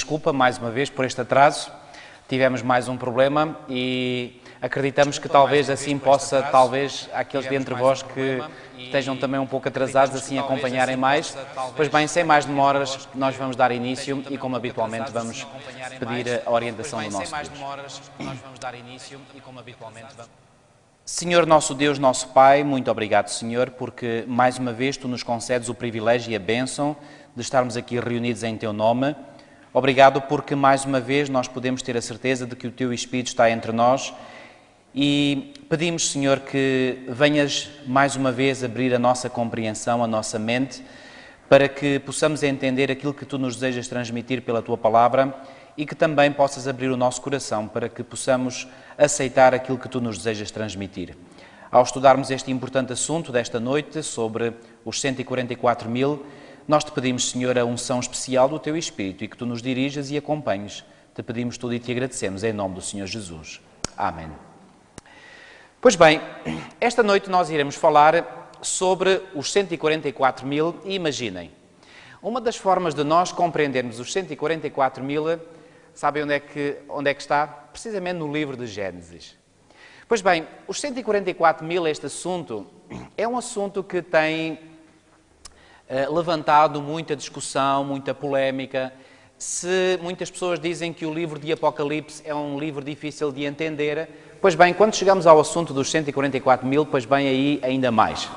desculpa mais uma vez por este atraso. Tivemos mais um problema e acreditamos que talvez assim possa, aqueles dentre vós que estejam também um pouco atrasados, assim acompanharem mais. Pois bem, sem mais demoras, nós vamos dar início e, como habitualmente, vamos pedir a orientação do nosso Deus. Senhor nosso Deus, nosso Pai, muito obrigado, Senhor, porque mais uma vez Tu nos concedes o privilégio e a bênção de estarmos aqui reunidos em Teu nome. Obrigado porque mais uma vez nós podemos ter a certeza de que o Teu Espírito está entre nós e pedimos, Senhor, que venhas mais uma vez abrir a nossa compreensão, a nossa mente, para que possamos entender aquilo que Tu nos desejas transmitir pela Tua Palavra e que também possas abrir o nosso coração para que possamos aceitar aquilo que Tu nos desejas transmitir. Ao estudarmos este importante assunto desta noite sobre os 144 mil, nós Te pedimos, Senhor, a unção especial do Teu Espírito e que Tu nos dirijas e acompanhes. Te pedimos tudo e Te agradecemos em nome do Senhor Jesus. Amém. Pois bem, esta noite nós iremos falar sobre os 144 mil e imaginem, uma das formas de nós compreendermos os 144 mil, sabem onde é que está? Precisamente no livro de Gênesis. Pois bem, os 144 mil, este assunto, é um assunto que tem levantado muita discussão, muita polémica. Se muitas pessoas dizem que o livro de Apocalipse é um livro difícil de entender, pois bem, quando chegamos ao assunto dos 144 mil, pois bem, aí ainda mais.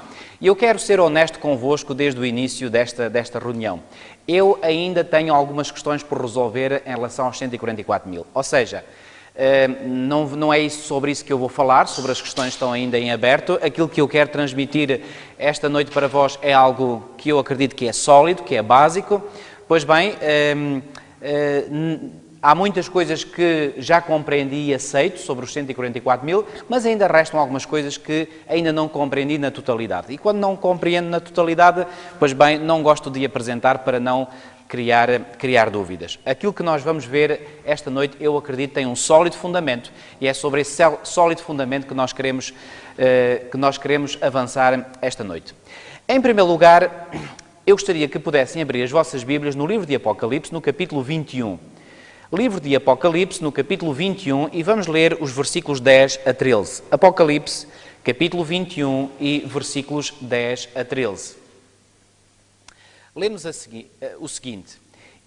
E eu quero ser honesto convosco desde o início desta reunião. Eu ainda tenho algumas questões por resolver em relação aos 144 mil. Ou seja, não é sobre isso que eu vou falar, sobre as questões que estão ainda em aberto. Aquilo que eu quero transmitir esta noite para vós é algo que eu acredito que é sólido, que é básico. Pois bem, há muitas coisas que já compreendi e aceito sobre os 144 mil, mas ainda restam algumas coisas que ainda não compreendi na totalidade. E quando não compreendo na totalidade, pois bem, não gosto de apresentar para não criar dúvidas. Aquilo que nós vamos ver esta noite, eu acredito, tem um sólido fundamento e é sobre esse sólido fundamento que nós queremos avançar esta noite. Em primeiro lugar, eu gostaria que pudessem abrir as vossas Bíblias no livro de Apocalipse, no capítulo 21. Livro de Apocalipse, no capítulo 21, e vamos ler os versículos 10 a 13. Apocalipse, capítulo 21 e versículos 10 a 13. Lemos o seguinte: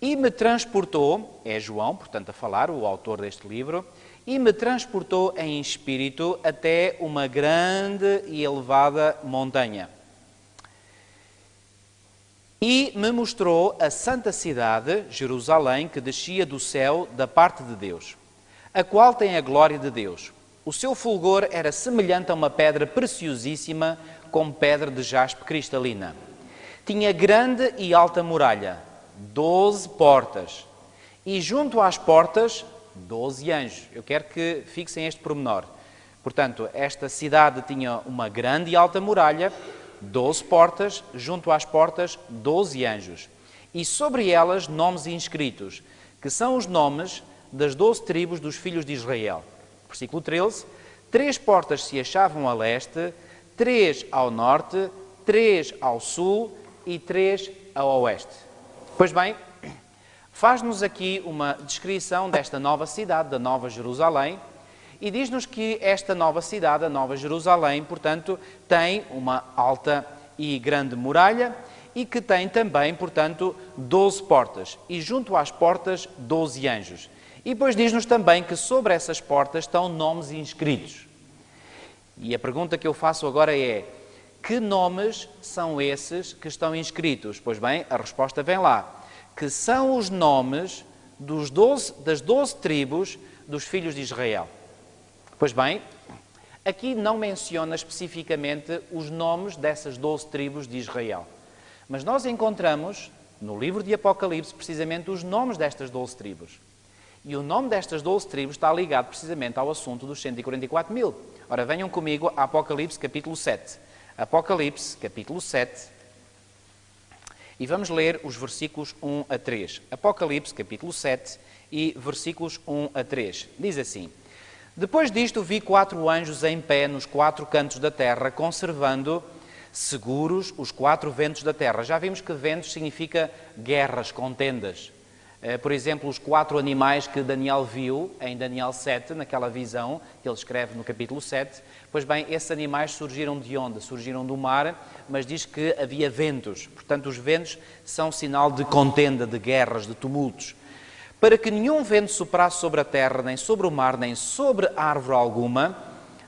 E me transportou, é João, portanto a falar, o autor deste livro, e me transportou em espírito até uma grande e elevada montanha. E me mostrou a santa cidade, Jerusalém, que descia do céu da parte de Deus, a qual tem a glória de Deus. O seu fulgor era semelhante a uma pedra preciosíssima, como pedra de jaspe cristalina. Tinha grande e alta muralha, 12 portas, e junto às portas, 12 anjos. Eu quero que fixem este pormenor. Portanto, esta cidade tinha uma grande e alta muralha, 12 portas, junto às portas, 12 anjos. E sobre elas, nomes inscritos, que são os nomes das 12 tribos dos filhos de Israel. Versículo 13. 3 portas se achavam a leste, 3 ao norte, 3 ao sul e 3 ao oeste. Pois bem, faz-nos aqui uma descrição desta nova cidade, da Nova Jerusalém, e diz-nos que esta nova cidade, a Nova Jerusalém, portanto, tem uma alta e grande muralha e que tem também, portanto, 12 portas. E junto às portas, 12 anjos. E depois diz-nos também que sobre essas portas estão nomes inscritos. E a pergunta que eu faço agora é: que nomes são esses que estão inscritos? Pois bem, a resposta vem lá. Que são os nomes das 12 tribos dos filhos de Israel. Pois bem, aqui não menciona especificamente os nomes dessas 12 tribos de Israel. Mas nós encontramos, no livro de Apocalipse, precisamente os nomes destas 12 tribos. E o nome destas 12 tribos está ligado precisamente ao assunto dos 144 mil. Ora, venham comigo a Apocalipse capítulo 7. Apocalipse capítulo 7. E vamos ler os versículos 1 a 3. Apocalipse capítulo 7 e versículos 1 a 3. Diz assim: Depois disto vi 4 anjos em pé nos 4 cantos da terra, conservando seguros os 4 ventos da terra. Já vimos que ventos significa guerras, contendas. Por exemplo, os 4 animais que Daniel viu em Daniel 7, naquela visão que ele escreve no capítulo 7. Pois bem, esses animais surgiram de onde? Surgiram do mar, mas diz que havia ventos. Portanto, os ventos são sinal de contenda, de guerras, de tumultos. Para que nenhum vento soprasse sobre a terra, nem sobre o mar, nem sobre árvore alguma.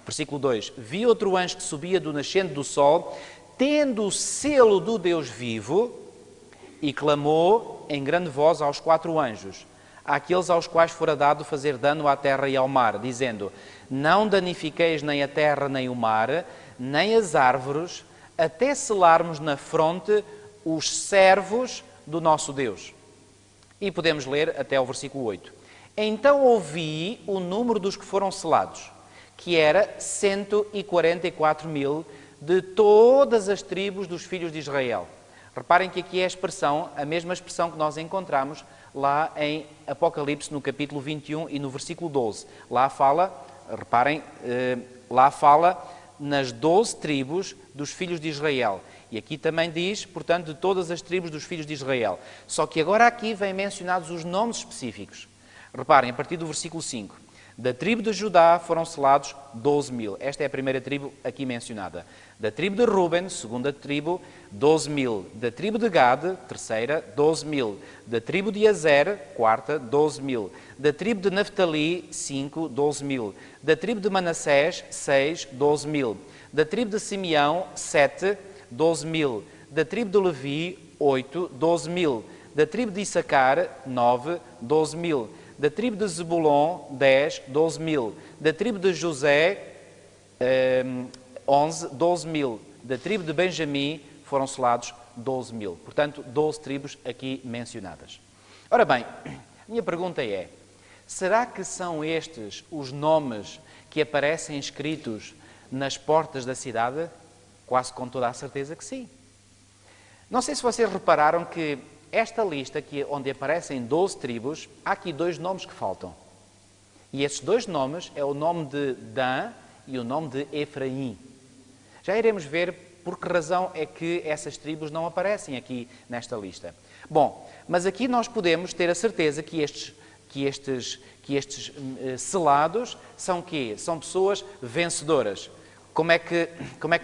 Versículo 2. Vi outro anjo que subia do nascente do sol, tendo o selo do Deus vivo, e clamou em grande voz aos 4 anjos, àqueles aos quais fora dado fazer dano à terra e ao mar, dizendo: não danifiqueis nem a terra nem o mar, nem as árvores, até selarmos na fronte os servos do nosso Deus. E podemos ler até o versículo 8. Então ouvi o número dos que foram selados, que era 144.000 de todas as tribos dos filhos de Israel. Reparem que aqui é a mesma expressão que nós encontramos lá em Apocalipse, no capítulo 21 e no versículo 12. Lá fala, reparem, lá fala nas 12 tribos dos filhos de Israel. E aqui também diz, portanto, de todas as tribos dos filhos de Israel. Só que agora aqui vêm mencionados os nomes específicos. Reparem, a partir do versículo 5. Da tribo de Judá foram selados 12.000. Esta é a primeira tribo aqui mencionada. Da tribo de Ruben, segunda tribo, 12.000. Da tribo de Gade, terceira, 12.000. Da tribo de Azer, quarta, 12.000. Da tribo de Naftali, 5, 12.000. Da tribo de Manassés, 6, 12.000. Da tribo de Simeão, 7, 12.000. Da tribo de Levi, 8, 12.000. Da tribo de Issacar, 9, 12.000. Da tribo de Zebulon, 10, 12.000. Da tribo de José, 11, 12.000. Da tribo de Benjamim foram selados 12.000. Portanto, 12 tribos aqui mencionadas. Ora bem, minha pergunta é: será que são estes os nomes que aparecem escritos nas portas da cidade? Quase com toda a certeza que sim. Não sei se vocês repararam que esta lista, aqui, onde aparecem 12 tribos, há aqui 2 nomes que faltam. E esses 2 nomes é o nome de Dan e o nome de Efraim. Já iremos ver por que razão é que essas tribos não aparecem aqui nesta lista. Bom, mas aqui nós podemos ter a certeza que estes selados são quê? São pessoas vencedoras. Como é que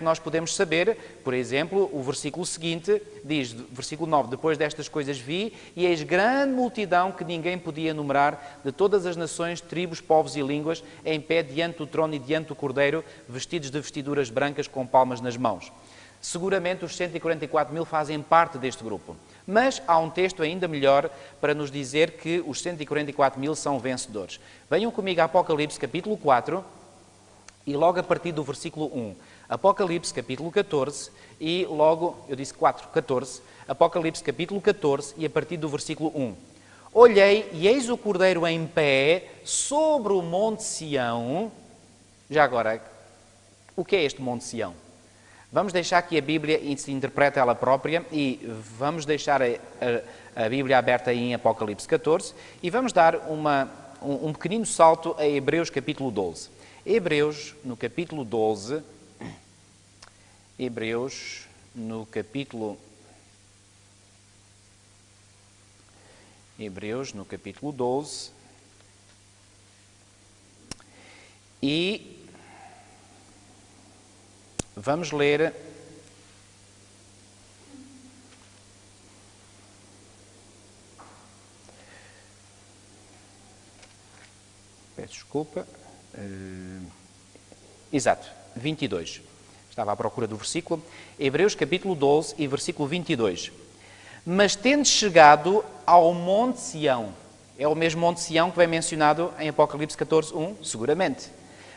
nós podemos saber? Por exemplo, o versículo seguinte diz, versículo 9, depois destas coisas vi, e eis grande multidão que ninguém podia enumerar, de todas as nações, tribos, povos e línguas, em pé diante do trono e diante do Cordeiro, vestidos de vestiduras brancas com palmas nas mãos. Seguramente os 144.000 fazem parte deste grupo. Mas há um texto ainda melhor para nos dizer que os 144.000 são vencedores. Venham comigo a Apocalipse capítulo 4, e logo a partir do versículo 1, Apocalipse capítulo 14, e logo, eu disse 4, 14, Apocalipse capítulo 14, e a partir do versículo 1. Olhei, e eis o Cordeiro em pé sobre o Monte Sião. Já agora, o que é este Monte Sião? Vamos deixar que a Bíblia se interprete ela própria, e vamos deixar a Bíblia aberta aí em Apocalipse 14, e vamos dar um pequenino salto a Hebreus capítulo 12. Hebreus, no capítulo 12, Hebreus, no capítulo 12, e vamos ler peço desculpa. Exato, 22. Estava à procura do versículo. Hebreus capítulo 12 e versículo 22. Mas tendo chegado ao Monte Sião, é o mesmo Monte Sião que vem mencionado em Apocalipse 14, 1? Seguramente.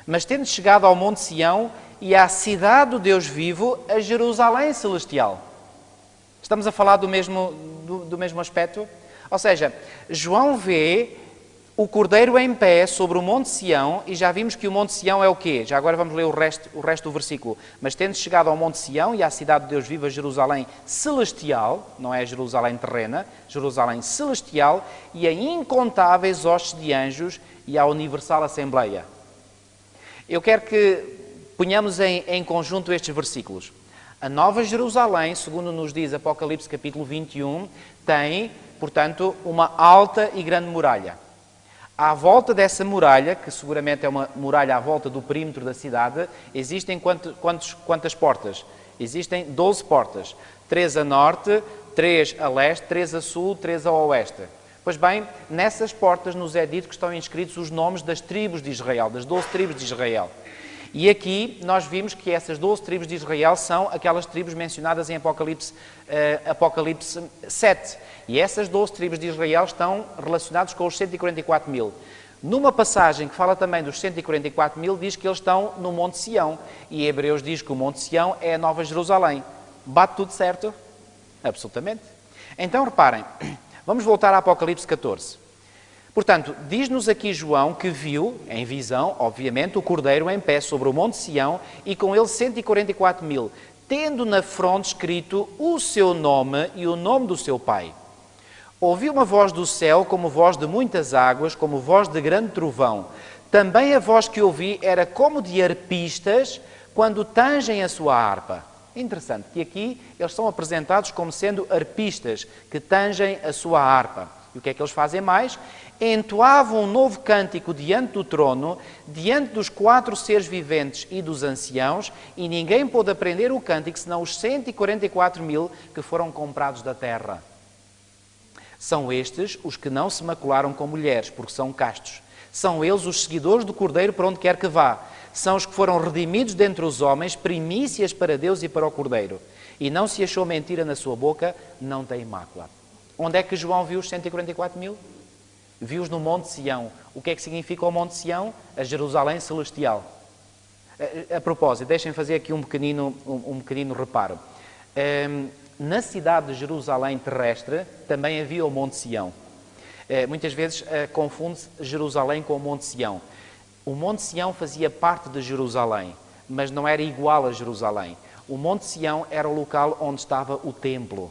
Mas tendo chegado ao Monte Sião e à cidade do Deus vivo, a Jerusalém celestial. Estamos a falar do mesmo aspecto? Ou seja, João vê o Cordeiro em pé sobre o Monte Sião, e já vimos que o Monte Sião é o quê? Já agora vamos ler o resto do versículo. Mas tendo chegado ao Monte Sião e à cidade de Deus vivo, a Jerusalém celestial, não é a Jerusalém terrena, Jerusalém celestial, e a incontáveis hostes de anjos e à universal assembleia. Eu quero que ponhamos em conjunto estes versículos. A Nova Jerusalém, segundo nos diz Apocalipse capítulo 21, tem, portanto, uma alta e grande muralha. À volta dessa muralha, que seguramente é uma muralha à volta do perímetro da cidade, existem quantas portas? Existem 12 portas. 3 a norte, 3 a leste, 3 a sul, 3 a oeste. Pois bem, nessas portas nos é dito que estão inscritos os nomes das tribos de Israel, das 12 tribos de Israel. E aqui nós vimos que essas 12 tribos de Israel são aquelas tribos mencionadas em Apocalipse 7. E essas 12 tribos de Israel estão relacionadas com os 144 mil. Numa passagem que fala também dos 144 mil, diz que eles estão no Monte Sião. E Hebreus diz que o Monte Sião é a Nova Jerusalém. Bate tudo certo? Absolutamente. Então reparem, vamos voltar a Apocalipse 14. Portanto, diz-nos aqui João que viu, em visão, obviamente, o Cordeiro em pé sobre o Monte Sião e com ele 144 mil, tendo na fronte escrito o seu nome e o nome do seu pai. Ouvi uma voz do céu como voz de muitas águas, como voz de grande trovão. Também a voz que ouvi era como de arpistas quando tangem a sua harpa. Interessante que aqui eles são apresentados como sendo arpistas que tangem a sua harpa. E o que é que eles fazem mais? Entoavam um novo cântico diante do trono, diante dos 4 seres viventes e dos anciãos, e ninguém pôde aprender o cântico, senão os 144 mil que foram comprados da terra. São estes os que não se macularam com mulheres, porque são castos. São eles os seguidores do Cordeiro para onde quer que vá. São os que foram redimidos dentre os homens, primícias para Deus e para o Cordeiro. E não se achou mentira na sua boca, não tem mácula. Onde é que João viu os 144 mil? Viu-os no Monte Sião. O que é que significa o Monte Sião? A Jerusalém Celestial. A propósito, deixem-me fazer aqui um pequenino reparo. Na cidade de Jerusalém terrestre também havia o Monte Sião. Muitas vezes confunde-se Jerusalém com o Monte Sião. O Monte Sião fazia parte de Jerusalém, mas não era igual a Jerusalém. O Monte Sião era o local onde estava o templo.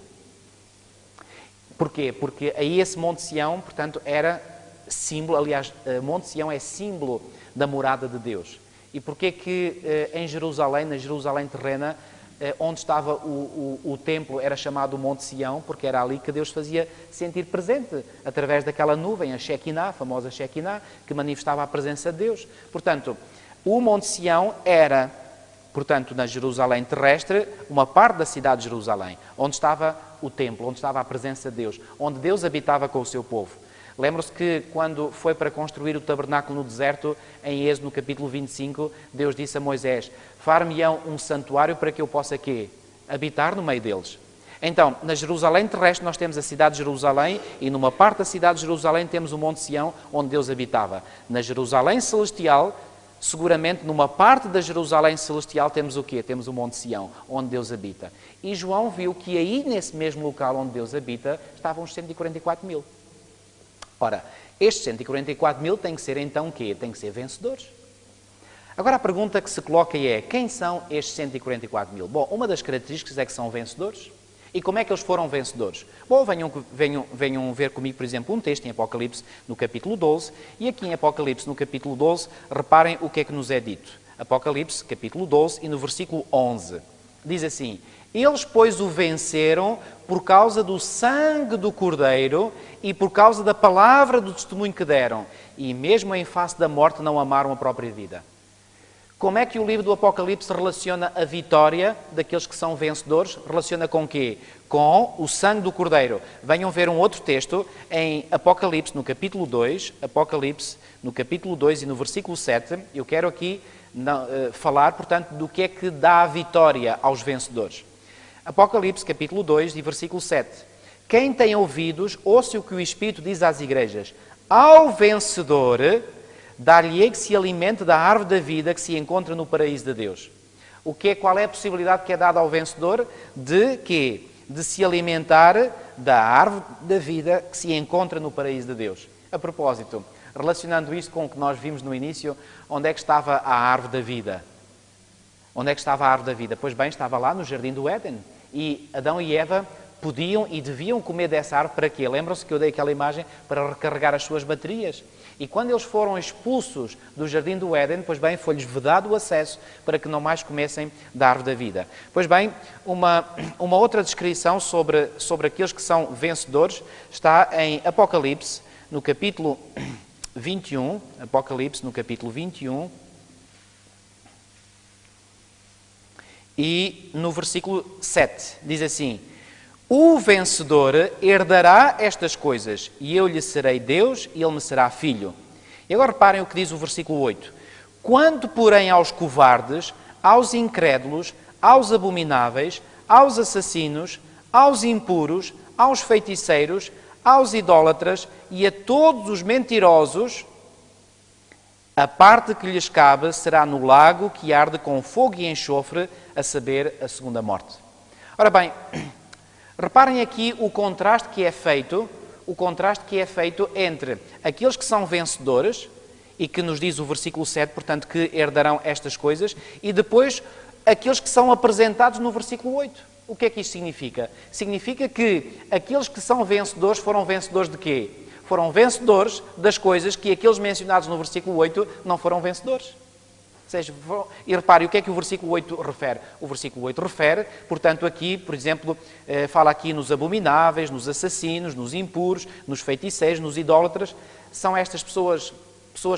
Porquê? Porque aí esse Monte Sião, portanto, era símbolo, aliás, Monte Sião é símbolo da morada de Deus. E porquê que em Jerusalém, na Jerusalém terrena, onde estava o templo era chamado Monte Sião, porque era ali que Deus fazia sentir presente, através daquela nuvem, a Shekinah, a famosa Shekinah, que manifestava a presença de Deus. Portanto, o Monte Sião era, portanto, na Jerusalém terrestre, uma parte da cidade de Jerusalém, onde estava o templo, onde estava a presença de Deus, onde Deus habitava com o seu povo. Lembram-se que quando foi para construir o tabernáculo no deserto, em Êxodo, no capítulo 25, Deus disse a Moisés: far-me-ão um santuário para que eu possa quê? Habitar no meio deles. Então, na Jerusalém terrestre nós temos a cidade de Jerusalém e numa parte da cidade de Jerusalém temos o Monte Sião, onde Deus habitava. Na Jerusalém celestial, seguramente numa parte da Jerusalém celestial temos o quê? Temos o Monte Sião, onde Deus habita. E João viu que aí, nesse mesmo local onde Deus habita, estavam os 144 mil. Ora, estes 144 mil têm que ser então o quê? Têm que ser vencedores. Agora a pergunta que se coloca é: quem são estes 144 mil? Bom, uma das características é que são vencedores. E como é que eles foram vencedores? Bom, venham ver comigo, por exemplo, um texto em Apocalipse, no capítulo 12, e aqui em Apocalipse, no capítulo 12, reparem o que é que nos é dito. Apocalipse, capítulo 12, e no versículo 11. Diz assim: eles, pois, o venceram por causa do sangue do Cordeiro e por causa da palavra do testemunho que deram, e mesmo em face da morte não amaram a própria vida. Como é que o livro do Apocalipse relaciona a vitória daqueles que são vencedores? Relaciona com o quê? Com o sangue do Cordeiro. Venham ver um outro texto em Apocalipse, no capítulo 2, Apocalipse, no capítulo 2 e no versículo 7. Eu quero aqui falar, portanto, do que é que dá a vitória aos vencedores. Apocalipse, capítulo 2 e versículo 7. Quem tem ouvidos, ouça o que o Espírito diz às igrejas. Ao vencedor, dar-lhe-ei que se alimente da árvore da vida que se encontra no paraíso de Deus. Qual é a possibilidade que é dada ao vencedor? De quê? De se alimentar da árvore da vida que se encontra no paraíso de Deus. A propósito, relacionando isto com o que nós vimos no início, onde é que estava a árvore da vida? Onde é que estava a árvore da vida? Pois bem, estava lá no jardim do Éden. E Adão e Eva podiam e deviam comer dessa árvore para quê? Lembram-se que eu dei aquela imagem para recarregar as suas baterias? E quando eles foram expulsos do jardim do Éden, pois bem, foi-lhes vedado o acesso para que não mais comessem da árvore da vida. Pois bem, uma outra descrição sobre aqueles que são vencedores está em Apocalipse, no capítulo 21, Apocalipse, no capítulo 21, e no versículo 7, diz assim: o vencedor herdará estas coisas, e eu lhe serei Deus, e ele me será filho. E agora reparem o que diz o versículo 8. Quanto, porém, aos covardes, aos incrédulos, aos abomináveis, aos assassinos, aos impuros, aos feiticeiros, aos idólatras e a todos os mentirosos, a parte que lhes cabe será no lago que arde com fogo e enxofre, a saber, a segunda morte. Ora bem, reparem aqui o contraste que é feito entre aqueles que são vencedores, e que nos diz o versículo 7, portanto, que herdarão estas coisas, e depois aqueles que são apresentados no versículo 8. O que é que isto significa? Significa que aqueles que são vencedores foram vencedores de quê? Foram vencedores das coisas que aqueles mencionados no versículo 8 não foram vencedores. Ou seja, e repare, o que é que o versículo 8 refere? O versículo 8 refere, portanto, aqui, por exemplo, fala aqui nos abomináveis, nos assassinos, nos impuros, nos feiticeiros, nos idólatras. São estas pessoas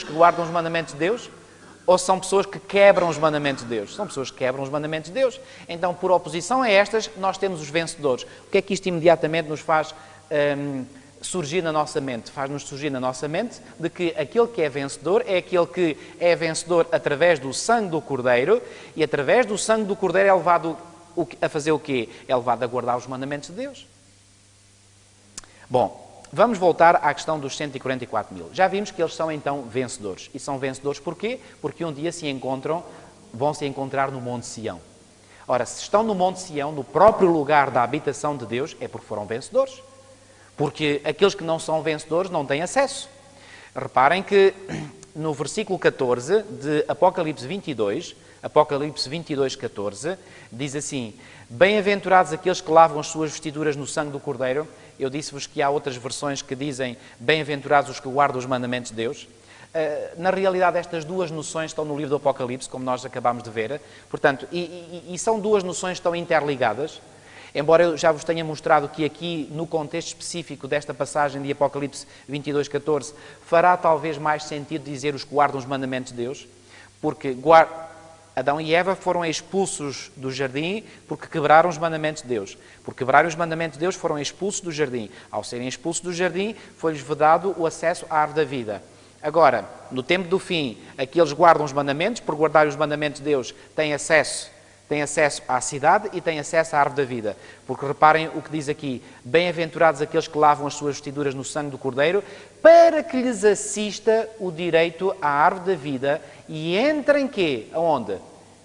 que guardam os mandamentos de Deus? Ou são pessoas que quebram os mandamentos de Deus? São pessoas que quebram os mandamentos de Deus. Então, por oposição a estas, nós temos os vencedores. O que é que isto imediatamente nos faz surgir na nossa mente? Faz-nos surgir na nossa mente de que aquele que é vencedor é aquele que é vencedor através do sangue do Cordeiro, e através do sangue do Cordeiro é levado a fazer o quê? É levado a guardar os mandamentos de Deus. Bom, vamos voltar à questão dos 144 mil. Já vimos que eles são então vencedores. E são vencedores porquê? Porque um dia vão se encontrar no Monte Sião. Ora, se estão no Monte Sião, no próprio lugar da habitação de Deus, é porque foram vencedores. Porque aqueles que não são vencedores não têm acesso. Reparem que no versículo 14 de Apocalipse 22, 14, diz assim: bem-aventurados aqueles que lavam as suas vestiduras no sangue do Cordeiro. Eu disse-vos que há outras versões que dizem bem-aventurados os que guardam os mandamentos de Deus. Na realidade, estas duas noções estão no livro do Apocalipse, como nós acabámos de ver. Portanto, e são duas noções que estão interligadas. Embora eu já vos tenha mostrado que aqui, no contexto específico desta passagem de Apocalipse 22, 14, fará talvez mais sentido dizer os que guardam os mandamentos de Deus, porque Adão e Eva foram expulsos do jardim porque quebraram os mandamentos de Deus. Por quebrarem os mandamentos de Deus, foram expulsos do jardim. Ao serem expulsos do jardim, foi-lhes vedado o acesso à árvore da vida. Agora, no tempo do fim, aqueles que guardam os mandamentos, por guardarem os mandamentos de Deus, têm acesso à cidade e têm acesso à árvore da vida. Porque reparem o que diz aqui: bem-aventurados aqueles que lavam as suas vestiduras no sangue do Cordeiro, para que lhes assista o direito à árvore da vida e entrem quê? Aonde?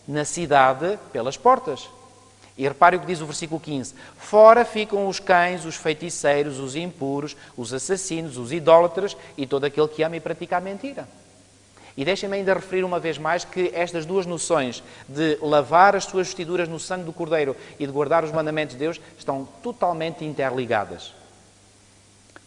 Na cidade pelas portas. E reparem o que diz o versículo 15: fora ficam os cães, os feiticeiros, os impuros, os assassinos, os idólatras e todo aquele que ama e pratica a mentira. E deixem-me ainda referir uma vez mais que estas duas noções de lavar as suas vestiduras no sangue do Cordeiro e de guardar os mandamentos de Deus estão totalmente interligadas.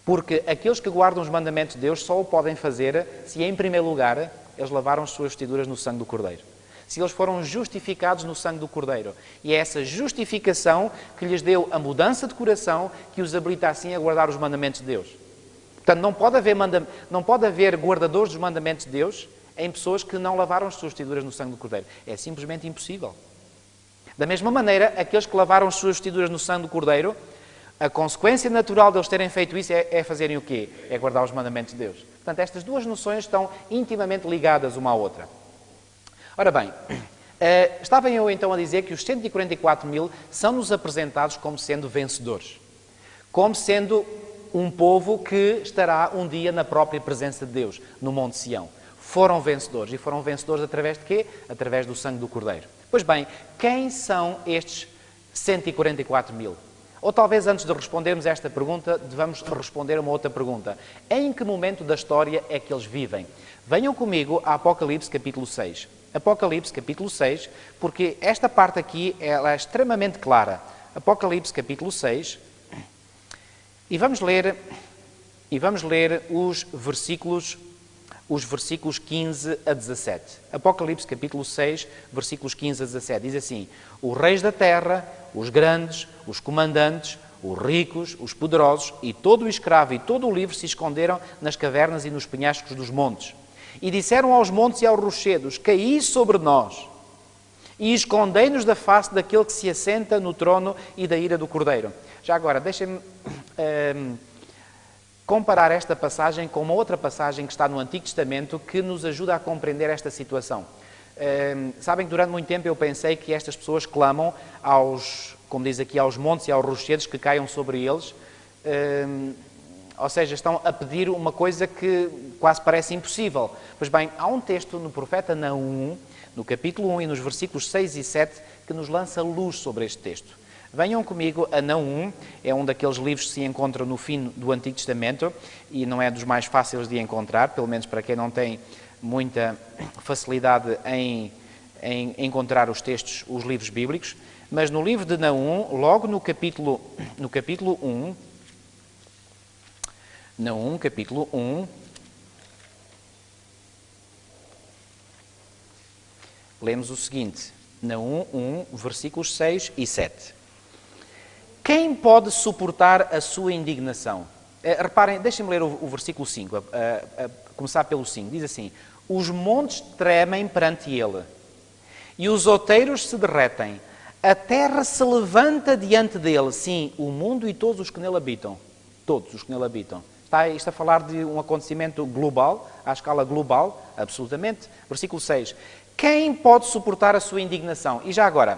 Porque aqueles que guardam os mandamentos de Deus só o podem fazer se, em primeiro lugar, eles lavaram as suas vestiduras no sangue do Cordeiro. Se eles foram justificados no sangue do Cordeiro. E é essa justificação que lhes deu a mudança de coração que os habilita assim a guardar os mandamentos de Deus. Portanto, não pode haver guardadores dos mandamentos de Deus em pessoas que não lavaram as suas vestiduras no sangue do Cordeiro. É simplesmente impossível. Da mesma maneira, aqueles que lavaram as suas vestiduras no sangue do Cordeiro, a consequência natural de eles terem feito isso é fazerem o quê? É guardar os mandamentos de Deus. Portanto, estas duas noções estão intimamente ligadas uma à outra. Ora bem, estava eu então a dizer que os 144 mil são-nos apresentados como sendo vencedores. Como sendo um povo que estará um dia na própria presença de Deus, no Monte Sião. Foram vencedores. E foram vencedores através de quê? Através do sangue do Cordeiro. Pois bem, quem são estes 144 mil? Ou talvez antes de respondermos a esta pergunta, devamos responder a uma outra pergunta. Em que momento da história é que eles vivem? Venham comigo a Apocalipse capítulo 6. Apocalipse capítulo 6, porque esta parte aqui ela é extremamente clara. Apocalipse capítulo 6... E vamos ler os versículos os versículos 15 a 17. Apocalipse capítulo 6, versículos 15 a 17. Diz assim: os reis da terra, os grandes, os comandantes, os ricos, os poderosos e todo o escravo e todo o livre se esconderam nas cavernas e nos penhascos dos montes. E disseram aos montes e aos rochedos: caí sobre nós e escondei-nos da face daquele que se assenta no trono e da ira do Cordeiro. Já agora, deixem-me comparar esta passagem com uma outra passagem que está no Antigo Testamento que nos ajuda a compreender esta situação. Sabem que durante muito tempo eu pensei que estas pessoas clamam como diz aqui, aos montes e aos rochedos que caiam sobre eles, ou seja, estão a pedir uma coisa que quase parece impossível. Pois bem, há um texto no profeta Naum, no capítulo 1 e nos versículos 6 e 7, que nos lança luz sobre este texto. Venham comigo a Naum, é um daqueles livros que se encontram no fim do Antigo Testamento e não é dos mais fáceis de encontrar, pelo menos para quem não tem muita facilidade em encontrar os textos, os livros bíblicos. Mas no livro de Naum, logo no capítulo 1, Naum, capítulo 1, lemos o seguinte, Naum 1, versículos 6 e 7. Quem pode suportar a sua indignação? Reparem, deixem-me ler o versículo 5, a começar pelo 5. Diz assim: os montes tremem perante ele, e os outeiros se derretem. A terra se levanta diante dele, sim, o mundo e todos os que nele habitam. Todos os que nele habitam. Está isto a falar de um acontecimento global, à escala global, absolutamente. Versículo 6. Quem pode suportar a sua indignação? E já agora,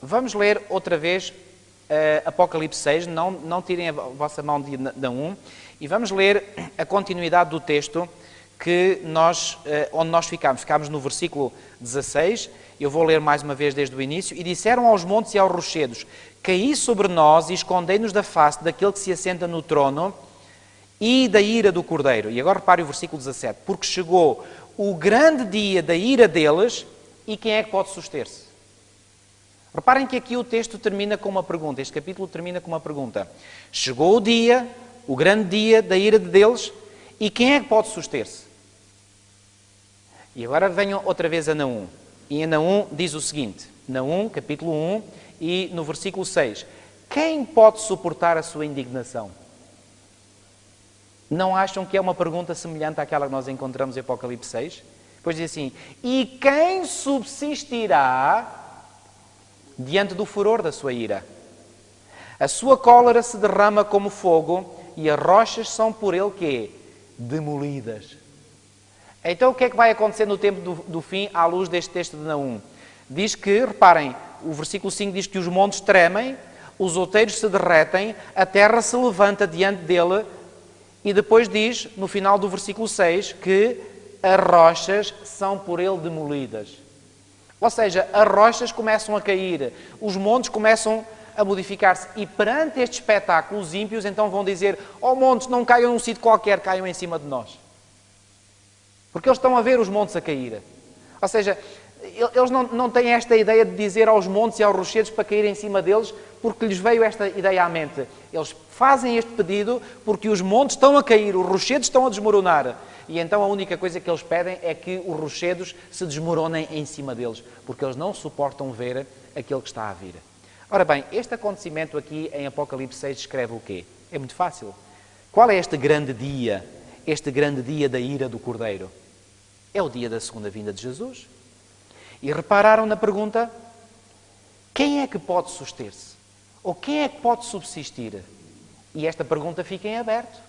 vamos ler outra vez Apocalipse 6, não tirem a vossa mão de Naum, e vamos ler a continuidade do texto onde nós ficámos. Ficámos no versículo 16, eu vou ler mais uma vez desde o início. E disseram aos montes e aos rochedos: caí sobre nós e escondei-nos da face daquele que se assenta no trono e da ira do Cordeiro. E agora repare o versículo 17. Porque chegou o grande dia da ira deles, e quem é que pode suster-se? Reparem que aqui o texto termina com uma pergunta, este capítulo termina com uma pergunta. Chegou o dia, o grande dia da ira deles, e quem é que pode suster-se? E agora venham outra vez a Naum. E em Naum diz o seguinte, Naum, capítulo 1, e no versículo 6. Quem pode suportar a sua indignação? Não acham que é uma pergunta semelhante àquela que nós encontramos em Apocalipse 6? Depois diz assim: e quem subsistirá diante do furor da sua ira? A sua cólera se derrama como fogo e as rochas são por ele quê? Demolidas. Então o que é que vai acontecer no tempo do fim à luz deste texto de Naum? Diz que, reparem, o versículo 5 diz que os montes tremem, os outeiros se derretem, a terra se levanta diante dele, e depois diz, no final do versículo 6, que as rochas são por ele demolidas. Ou seja, as rochas começam a cair, os montes começam a modificar-se, e perante este espetáculo, os ímpios então vão dizer: ó montes, não caiam num sítio qualquer, caiam em cima de nós. Porque eles estão a ver os montes a cair. Ou seja, eles não têm esta ideia de dizer aos montes e aos rochedos para caírem em cima deles, porque lhes veio esta ideia à mente. Eles fazem este pedido porque os montes estão a cair, os rochedos estão a desmoronar. E então a única coisa que eles pedem é que os rochedos se desmoronem em cima deles, porque eles não suportam ver aquele que está a vir. Ora bem, este acontecimento aqui em Apocalipse 6 descreve o quê? É muito fácil. Qual é este grande dia da ira do Cordeiro? É o dia da segunda vinda de Jesus. E repararam na pergunta: quem é que pode suster-se? Ou quem é que pode subsistir? E esta pergunta fica em aberto.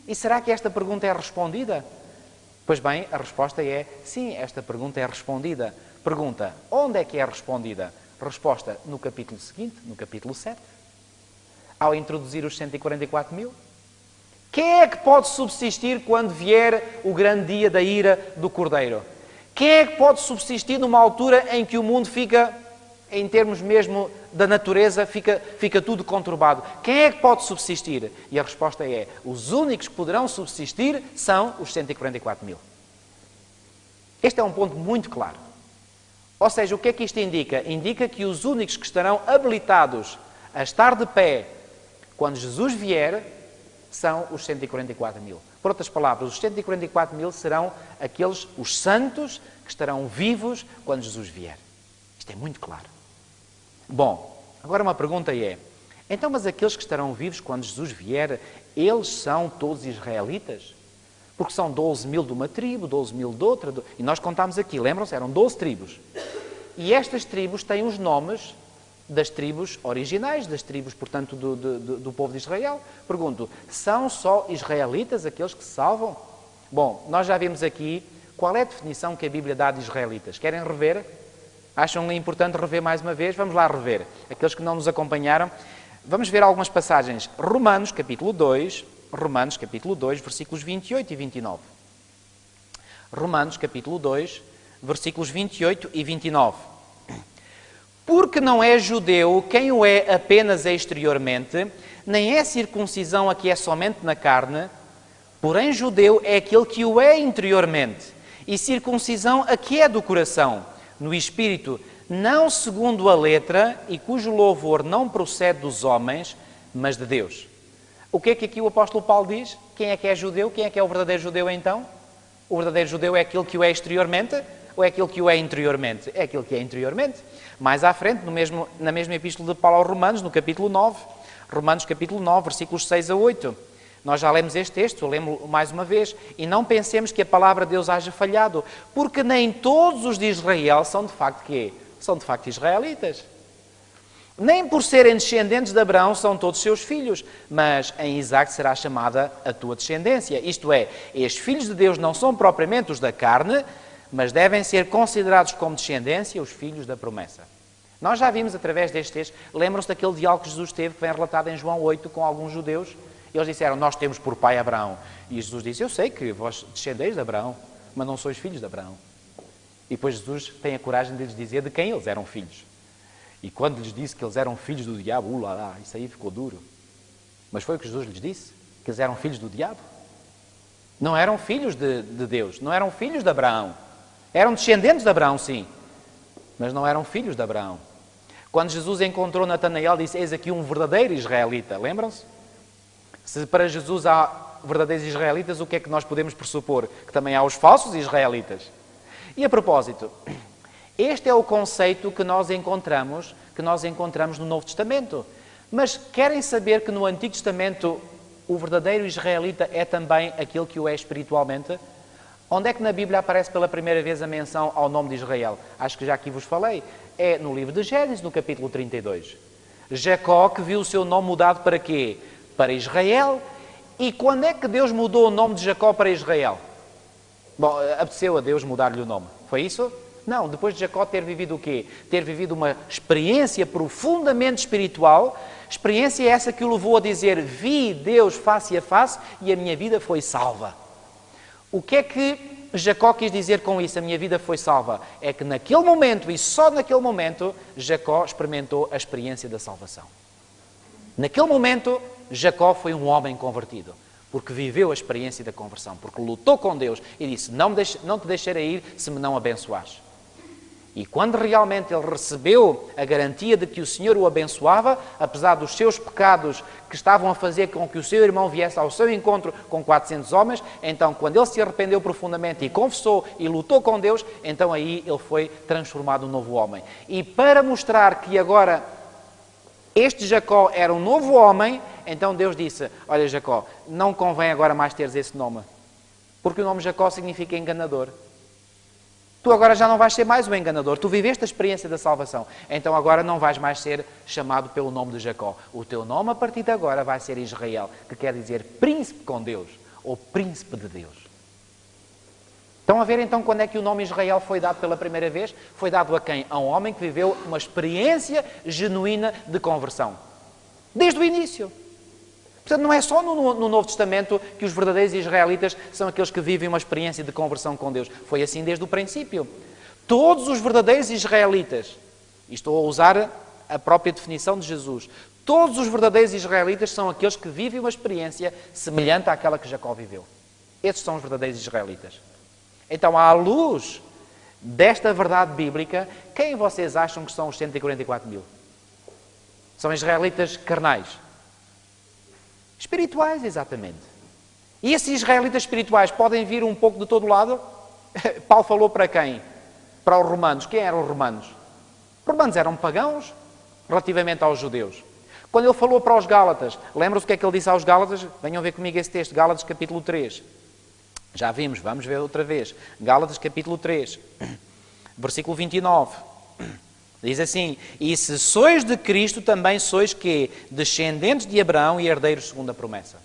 E será que esta pergunta é respondida? Pois bem, a resposta é sim, esta pergunta é respondida. Pergunta: onde é que é respondida? Resposta: no capítulo seguinte, no capítulo 7. Ao introduzir os 144 mil. Quem é que pode subsistir quando vier o grande dia da ira do Cordeiro? Quem é que pode subsistir numa altura em que o mundo fica, em termos mesmo da natureza, fica tudo conturbado? Quem é que pode subsistir? E a resposta é: os únicos que poderão subsistir são os 144 mil. Este é um ponto muito claro. Ou seja, o que é que isto indica? Indica que os únicos que estarão habilitados a estar de pé quando Jesus vier são os 144 mil. Por outras palavras, os 144 mil serão aqueles, os santos, que estarão vivos quando Jesus vier. Isto é muito claro. Bom, agora uma pergunta é, então, mas aqueles que estarão vivos quando Jesus vier, eles são todos israelitas? Porque são 12 mil de uma tribo, 12 mil de outra, e nós contámos aqui, lembram-se? Eram 12 tribos. E estas tribos têm os nomes das tribos originais, das tribos, portanto, do povo de Israel. Pergunto, são só israelitas aqueles que se salvam? Bom, nós já vimos aqui qual é a definição que a Bíblia dá de israelitas. Querem rever? Acham importante rever mais uma vez? Vamos lá rever. Aqueles que não nos acompanharam, vamos ver algumas passagens. Romanos, capítulo 2, versículos 28 e 29. Romanos, capítulo 2, versículos 28 e 29. Porque não é judeu quem o é apenas exteriormente, nem é circuncisão a que é somente na carne, porém judeu é aquele que o é interiormente, e circuncisão a que é do coração, no espírito, não segundo a letra, e cujo louvor não procede dos homens, mas de Deus. O que é que aqui o apóstolo Paulo diz? Quem é judeu? Quem é que é o verdadeiro judeu então? O verdadeiro judeu é aquele que o é exteriormente ou é aquele que o é interiormente? É aquele que é interiormente. Mais à frente, na mesma epístola de Paulo aos Romanos, no capítulo 9, Romanos capítulo 9, versículos 6 a 8. Nós já lemos este texto, eu lembro mais uma vez, e não pensemos que a palavra de Deus haja falhado, porque nem todos os de Israel são de facto quê? São de facto israelitas. Nem por serem descendentes de Abraão são todos seus filhos, mas em Isaque será chamada a tua descendência. Isto é, estes filhos de Deus não são propriamente os da carne, mas devem ser considerados como descendência os filhos da promessa. Nós já vimos através deste texto, lembram-se daquele diálogo que Jesus teve, que vem relatado em João 8, com alguns judeus. Eles disseram, nós temos por pai Abraão. E Jesus disse, eu sei que vós descendeis de Abraão, mas não sois filhos de Abraão. E depois Jesus tem a coragem de lhes dizer de quem eles eram filhos. E quando lhes disse que eles eram filhos do diabo, isso aí ficou duro. Mas foi o que Jesus lhes disse, que eles eram filhos do diabo. Não eram filhos de Deus, não eram filhos de Abraão. Eram descendentes de Abraão, sim, mas não eram filhos de Abraão. Quando Jesus encontrou Natanael, disse, eis aqui um verdadeiro israelita. Lembram-se? Se para Jesus há verdadeiros israelitas, o que é que nós podemos pressupor? Que também há os falsos israelitas. E a propósito, este é o conceito que nós encontramos no Novo Testamento. Mas querem saber que no Antigo Testamento o verdadeiro israelita é também aquele que o é espiritualmente? Onde é que na Bíblia aparece pela primeira vez a menção ao nome de Israel? Acho que já aqui vos falei. É no livro de Gênesis, no capítulo 32. Jacó que viu o seu nome mudado para quê? Para Israel. E quando é que Deus mudou o nome de Jacó para Israel? Bom, apeteceu a Deus mudar-lhe o nome. Foi isso? Não, depois de Jacó ter vivido o quê? Ter vivido uma experiência profundamente espiritual, experiência essa que o levou a dizer, vi Deus face a face e a minha vida foi salva. O que é que Jacó quis dizer com isso? A minha vida foi salva. É que naquele momento, e só naquele momento, Jacó experimentou a experiência da salvação. Naquele momento, Jacó foi um homem convertido, porque viveu a experiência da conversão, porque lutou com Deus e disse, não te deixarei ir se me não abençoares. E quando realmente ele recebeu a garantia de que o Senhor o abençoava, apesar dos seus pecados que estavam a fazer com que o seu irmão viesse ao seu encontro com 400 homens, então quando ele se arrependeu profundamente e confessou e lutou com Deus, então aí ele foi transformado num novo homem. E para mostrar que agora este Jacó era um novo homem, então Deus disse, olha Jacó, não convém agora mais teres esse nome, porque o nome Jacó significa enganador. Tu agora já não vais ser mais um enganador. Tu viveste a experiência da salvação. Então agora não vais mais ser chamado pelo nome de Jacó. O teu nome a partir de agora vai ser Israel, que quer dizer príncipe com Deus, ou príncipe de Deus. Estão a ver então quando é que o nome Israel foi dado pela primeira vez? Foi dado a quem? A um homem que viveu uma experiência genuína de conversão. Desde o início. Portanto, não é só no Novo Testamento que os verdadeiros israelitas são aqueles que vivem uma experiência de conversão com Deus. Foi assim desde o princípio. Todos os verdadeiros israelitas, e estou a usar a própria definição de Jesus, todos os verdadeiros israelitas são aqueles que vivem uma experiência semelhante àquela que Jacó viveu. Esses são os verdadeiros israelitas. Então, à luz desta verdade bíblica, quem vocês acham que são os 144 mil? São israelitas carnais? Espirituais, exatamente. E esses israelitas espirituais podem vir um pouco de todo lado? Paulo falou para quem? Para os romanos. Quem eram os romanos? Os romanos eram pagãos relativamente aos judeus. Quando ele falou para os Gálatas, lembram-se o que é que ele disse aos Gálatas? Venham ver comigo esse texto, Gálatas capítulo 3. Já vimos, vamos ver outra vez. Gálatas capítulo 3, versículo 29. Diz assim: e se sois de Cristo, também sois que? Descendentes de Abraão e herdeiros segundo a promessa.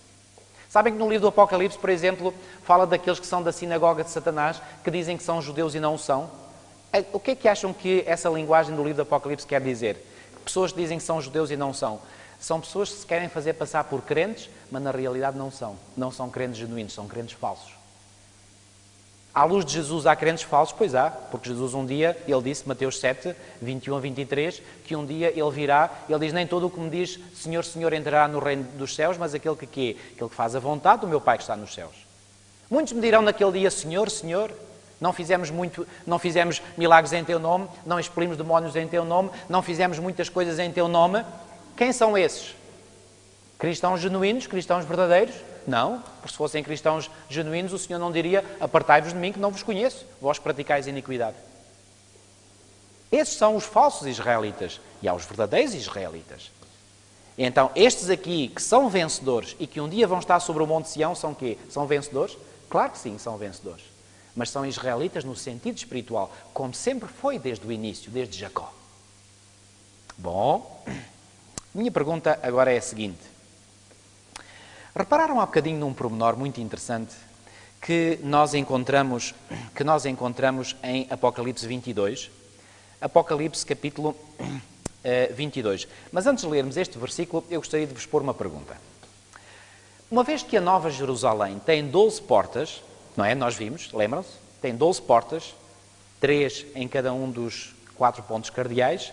Sabem que no livro do Apocalipse, por exemplo, fala daqueles que são da sinagoga de Satanás, que dizem que são judeus e não o são? O que é que acham que essa linguagem do livro do Apocalipse quer dizer? Pessoas que dizem que são judeus e não são. São pessoas que se querem fazer passar por crentes, mas na realidade não são. Não são crentes genuínos, são crentes falsos. À luz de Jesus há crentes falsos? Pois há, porque Jesus um dia, ele disse, Mateus 7, 21 a 23, que um dia ele virá, ele diz, nem todo o que me diz Senhor, Senhor entrará no reino dos céus, mas aquele que quê? Aquele que faz a vontade do meu Pai que está nos céus. Muitos me dirão naquele dia, Senhor, Senhor, não fizemos milagres em Teu nome, não expelimos demónios em Teu nome, não fizemos muitas coisas em Teu nome. Quem são esses? Cristãos genuínos, cristãos verdadeiros? Não, porque se fossem cristãos genuínos, o Senhor não diria, apartai-vos de mim que não vos conheço, vós praticais iniquidade. Esses são os falsos israelitas e há os verdadeiros israelitas. Então, estes aqui que são vencedores e que um dia vão estar sobre o Monte Sião, são quê? São vencedores? Claro que sim, são vencedores. Mas são israelitas no sentido espiritual, como sempre foi desde o início, desde Jacó. Bom, minha pergunta agora é a seguinte. Repararam há bocadinho num pormenor muito interessante que nós encontramos em Apocalipse 22? Apocalipse capítulo 22. Mas antes de lermos este versículo, eu gostaria de vos pôr uma pergunta. Uma vez que a Nova Jerusalém tem 12 portas, não é? Nós vimos, lembram-se? Tem 12 portas, 3 em cada um dos 4 pontos cardeais.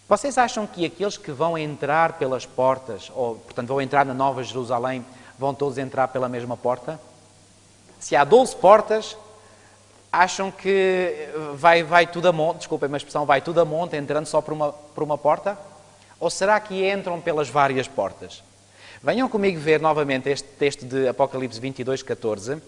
Vocês acham que aqueles que vão entrar pelas portas, ou, portanto, vão entrar na Nova Jerusalém, vão todos entrar pela mesma porta? Se há 12 portas, acham que vai tudo a monte, desculpem a expressão, vai tudo a monte entrando só por uma porta? Ou será que entram pelas várias portas? Venham comigo ver novamente este texto de Apocalipse 22, 14.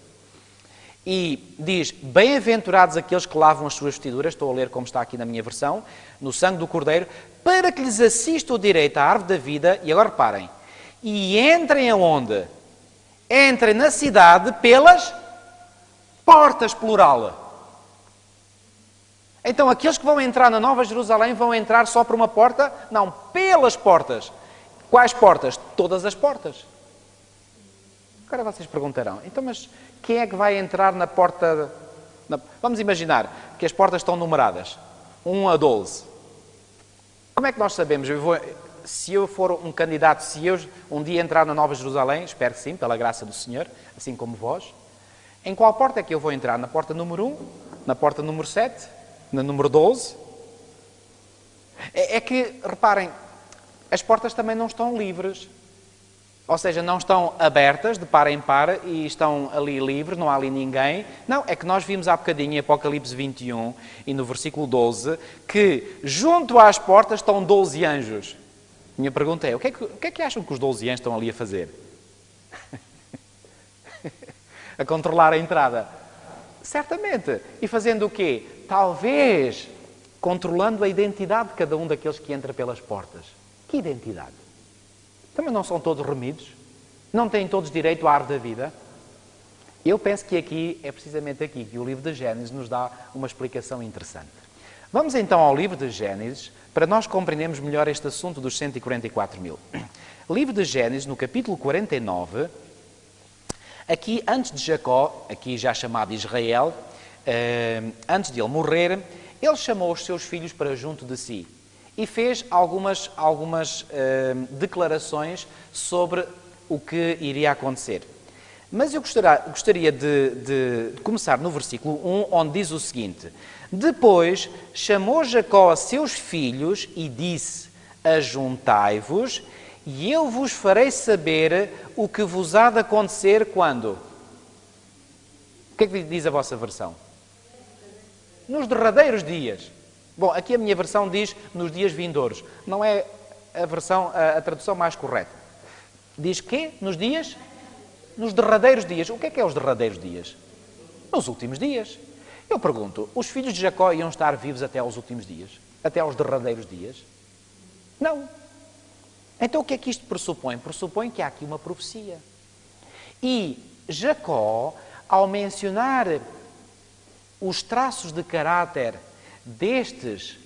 E diz, bem-aventurados aqueles que lavam as suas vestiduras, estou a ler como está aqui na minha versão, no sangue do Cordeiro, para que lhes assista o direito à árvore da vida, e agora reparem, e entrem aonde? Entrem na cidade pelas portas, plural. Então, aqueles que vão entrar na Nova Jerusalém vão entrar só por uma porta? Não, pelas portas. Quais portas? Todas as portas. Agora vocês perguntarão, então, mas quem é que vai entrar na porta... Vamos imaginar que as portas estão numeradas, 1 a 12. Como é que nós sabemos? Se eu for um candidato, se eu um dia entrar na Nova Jerusalém, espero que sim, pela graça do Senhor, assim como vós, em qual porta é que eu vou entrar? Na porta número 1? Na porta número 7? Na número 12? É que, reparem, as portas também não estão livres. Ou seja, não estão abertas de par em par e estão ali livres, não há ali ninguém. Não, é que nós vimos há bocadinho em Apocalipse 21 e no versículo 12 que junto às portas estão 12 anjos. Minha pergunta é, o que é que acham que os 12 anjos estão ali a fazer? A controlar a entrada? Certamente. E fazendo o quê? Talvez controlando a identidade de cada um daqueles que entra pelas portas. Que identidade? Também não são todos remidos? Não têm todos direito à árvore da vida? Eu penso que aqui, é precisamente aqui, que o livro de Gênesis nos dá uma explicação interessante. Vamos então ao livro de Gênesis, para nós compreendermos melhor este assunto dos 144 mil. Livro de Gênesis, no capítulo 49, aqui antes de Jacó, aqui já chamado Israel, antes de ele morrer, ele chamou os seus filhos para junto de si. E fez algumas declarações sobre o que iria acontecer. Mas eu gostaria de começar no versículo 1, onde diz o seguinte: depois chamou Jacó a seus filhos e disse, ajuntai-vos, e eu vos farei saber o que vos há de acontecer quando? O que é que diz a vossa versão? Nos derradeiros dias. Bom, aqui a minha versão diz nos dias vindouros. Não é a tradução mais correta. Diz que nos dias nos derradeiros dias. O que é os derradeiros dias? Nos últimos dias. Eu pergunto, os filhos de Jacó iam estar vivos até aos últimos dias? Até aos derradeiros dias? Não. Então o que é que isto pressupõe? Pressupõe que há aqui uma profecia. E Jacó, ao mencionar os traços de caráter destes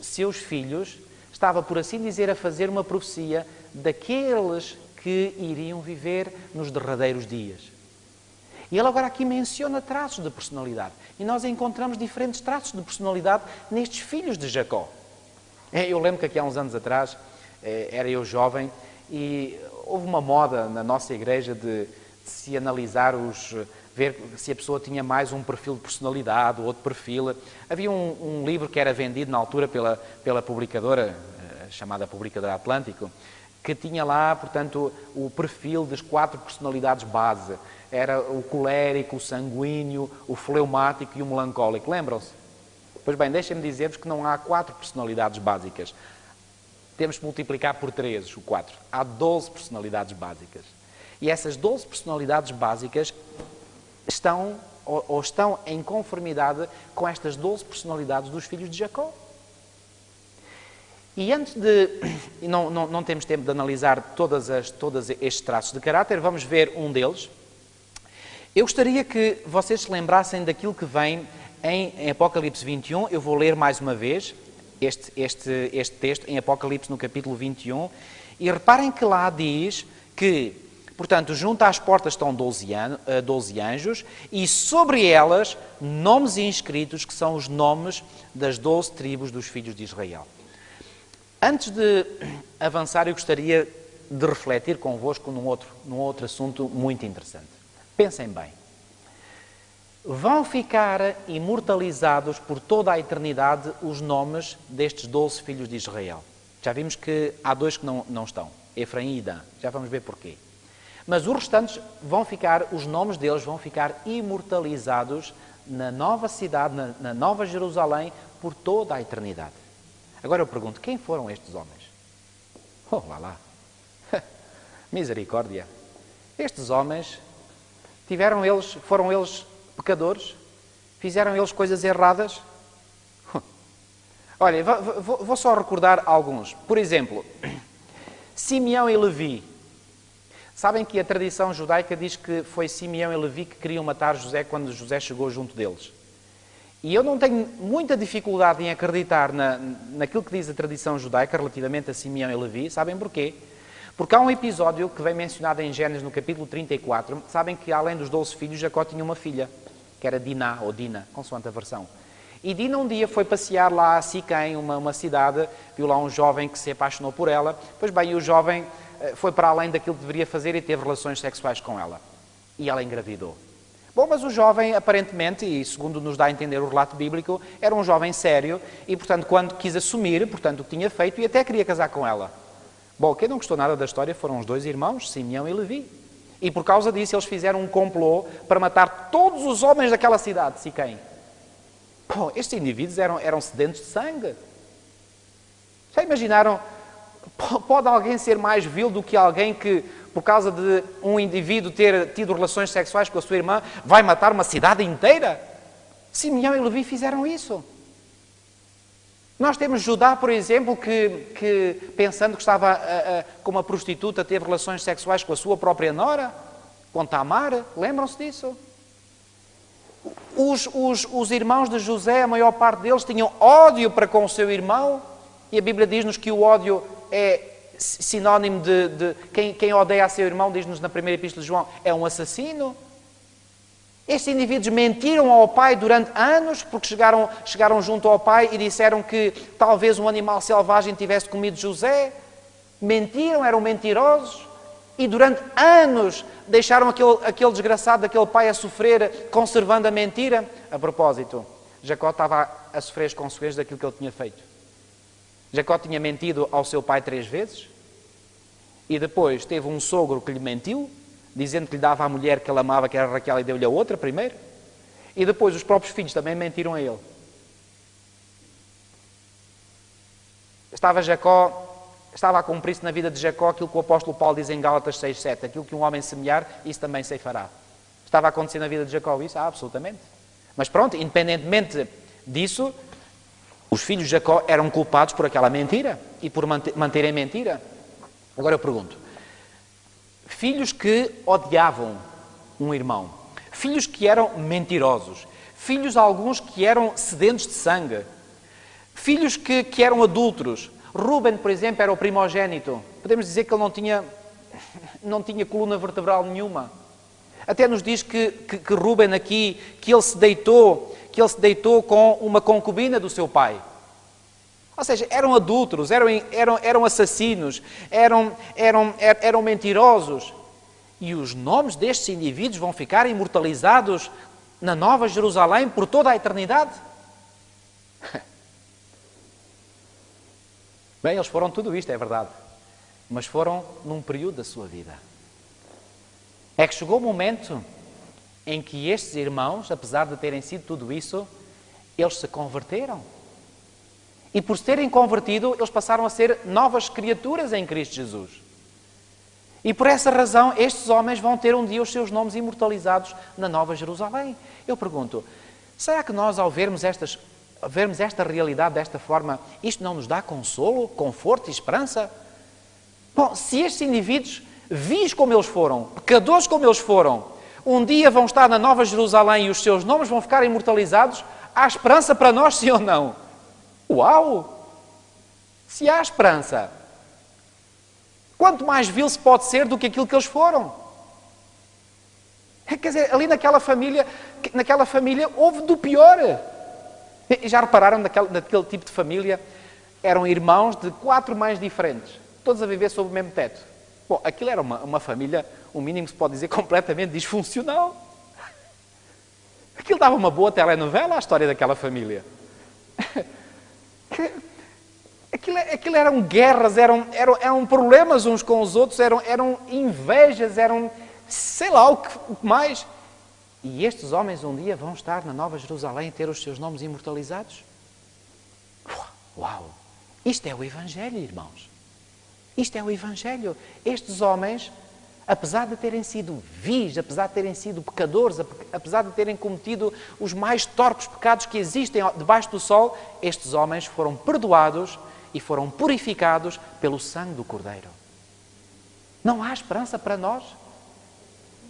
seus filhos, estava, por assim dizer, a fazer uma profecia daqueles que iriam viver nos derradeiros dias. E ele agora aqui menciona traços de personalidade. E nós encontramos diferentes traços de personalidade nestes filhos de Jacó. Eu lembro que aqui há uns anos atrás, era eu jovem, e houve uma moda na nossa igreja de se analisar ver se a pessoa tinha mais um perfil de personalidade, ou outro perfil. Havia um livro que era vendido na altura pela publicadora, chamada Publicadora Atlântico, que tinha lá, portanto, o perfil das 4 personalidades base. Era o colérico, o sanguíneo, o fleumático e o melancólico. Lembram-se? Pois bem, deixem-me dizer-vos que não há 4 personalidades básicas. Temos que multiplicar por 3 o 4. Há 12 personalidades básicas. E essas 12 personalidades básicas estão em conformidade com estas 12 personalidades dos filhos de Jacó. E antes de... Não temos tempo de analisar todos estes traços de caráter, vamos ver um deles. Eu gostaria que vocês se lembrassem daquilo que vem em Apocalipse 21. Eu vou ler mais uma vez este texto em Apocalipse no capítulo 21. E reparem que lá diz que, portanto, junto às portas estão 12 anjos e sobre elas nomes inscritos, que são os nomes das 12 tribos dos filhos de Israel. Antes de avançar, eu gostaria de refletir convosco num outro assunto muito interessante. Pensem bem. Vão ficar imortalizados por toda a eternidade os nomes destes 12 filhos de Israel. Já vimos que há 2 que não estão, Efraim e Dan. Já vamos ver porquê. Mas os restantes os nomes deles vão ficar imortalizados na nova cidade, na nova Jerusalém, por toda a eternidade. Agora eu pergunto, quem foram estes homens? Oh, lá. Misericórdia. Estes homens, foram eles pecadores? Fizeram eles coisas erradas? Olha, vou só recordar alguns. Por exemplo, Simeão e Levi. Sabem que a tradição judaica diz que foi Simeão e Levi que queriam matar José quando José chegou junto deles. E eu não tenho muita dificuldade em acreditar naquilo que diz a tradição judaica relativamente a Simeão e Levi. Sabem porquê? Porque há um episódio que vem mencionado em Gênesis no capítulo 34. Sabem que além dos 12 filhos, Jacó tinha uma filha, que era Diná, ou Dina, consoante a versão. E Dina um dia foi passear lá a Siquém, uma cidade, viu lá um jovem que se apaixonou por ela. Pois bem, o jovem foi para além daquilo que deveria fazer e teve relações sexuais com ela. E ela engravidou. Bom, mas o jovem, aparentemente, e segundo nos dá a entender o relato bíblico, era um jovem sério e, portanto, quando quis assumir, portanto, o que tinha feito, e até queria casar com ela. Bom, quem não gostou nada da história foram os 2 irmãos, Simeão e Levi. E por causa disso eles fizeram um complô para matar todos os homens daquela cidade, Siquém. Bom, estes indivíduos eram sedentos de sangue. Já imaginaram? Pode alguém ser mais vil do que alguém que, por causa de um indivíduo ter tido relações sexuais com a sua irmã, vai matar uma cidade inteira? Simeão e Levi fizeram isso. Nós temos Judá, por exemplo, que pensando que estava com uma prostituta, teve relações sexuais com a sua própria nora, com Tamar. Lembram-se disso? Os irmãos de José, a maior parte deles, tinham ódio para com o seu irmão. E a Bíblia diz-nos que o ódio é sinónimo de quem odeia a seu irmão, diz-nos na primeira epístola de João, é um assassino. Estes indivíduos mentiram ao pai durante anos, porque chegaram junto ao pai e disseram que talvez um animal selvagem tivesse comido José. Mentiram, eram mentirosos. E durante anos deixaram aquele desgraçado daquele pai a sofrer, conservando a mentira. A propósito, Jacó estava a sofrer as consequências daquilo que ele tinha feito. Jacó tinha mentido ao seu pai 3 vezes. E depois teve um sogro que lhe mentiu, dizendo que lhe dava a mulher que ele amava, que era Raquel, e deu-lhe a outra primeiro. E depois os próprios filhos também mentiram a ele. Estava Jacó estava a cumprir-se na vida de Jacó aquilo que o apóstolo Paulo diz em Gálatas 6:7, aquilo que um homem semear, isso também ceifará. Estava a acontecer na vida de Jacó isso? Absolutamente. Mas pronto, independentemente disso, os filhos de Jacó eram culpados por aquela mentira e por manterem mentira. Agora eu pergunto, filhos que odiavam um irmão, filhos que eram mentirosos, filhos alguns que eram sedentos de sangue, filhos que eram adúlteros. Rúben, por exemplo, era o primogênito. Podemos dizer que ele não tinha coluna vertebral nenhuma. Até nos diz que Rúben aqui, que ele se deitou com uma concubina do seu pai. Ou seja, eram adúlteros, eram assassinos, eram mentirosos. E os nomes destes indivíduos vão ficar imortalizados na Nova Jerusalém por toda a eternidade. Bem, eles foram tudo isto, é verdade. Mas foram num período da sua vida. É que chegou o momento em que estes irmãos, apesar de terem sido tudo isso, eles se converteram. E por se terem convertido, eles passaram a ser novas criaturas em Cristo Jesus. E por essa razão, estes homens vão ter um dia os seus nomes imortalizados na Nova Jerusalém. Eu pergunto, será que nós, ao vermos esta realidade desta forma, isto não nos dá consolo, conforto e esperança? Bom, se estes indivíduos, vis como eles foram, pecadores como eles foram, um dia vão estar na Nova Jerusalém e os seus nomes vão ficar imortalizados, há esperança para nós, sim ou não? Uau! Se há esperança, quanto mais vil se pode ser do que aquilo que eles foram? Quer dizer, ali naquela família houve do pior. E já repararam naquele tipo de família? Eram irmãos de 4 mães diferentes, todos a viver sob o mesmo teto. Bom, aquilo era uma família, o mínimo que se pode dizer, completamente disfuncional. Aquilo dava uma boa telenovela à história daquela família. Aquilo eram guerras, eram problemas uns com os outros, eram invejas, eram sei lá o que mais. E estes homens um dia vão estar na Nova Jerusalém e ter os seus nomes imortalizados? Uau! Isto é o Evangelho, irmãos. Isto é o Evangelho. Estes homens, apesar de terem sido vis, apesar de terem sido pecadores, apesar de terem cometido os mais torpes pecados que existem debaixo do sol, estes homens foram perdoados e foram purificados pelo sangue do Cordeiro. Não há esperança para nós?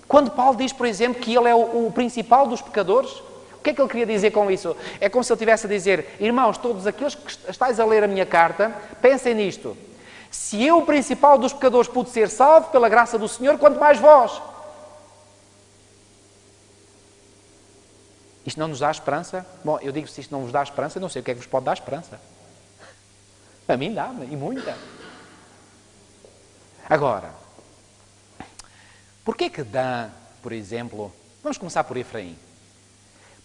Quando Paulo diz, por exemplo, que ele é o principal dos pecadores, o que é que ele queria dizer com isso? É como se ele estivesse a dizer, irmãos, todos aqueles que estáis a ler a minha carta, pensem nisto. Se eu, o principal dos pecadores, pude ser salvo pela graça do Senhor, quanto mais vós. Isto não nos dá esperança? Bom, eu digo, se isto não vos dá esperança, não sei o que é que vos pode dar esperança. A mim dá-me, e muita. Agora, porquê que Dan, por exemplo, vamos começar por Efraim.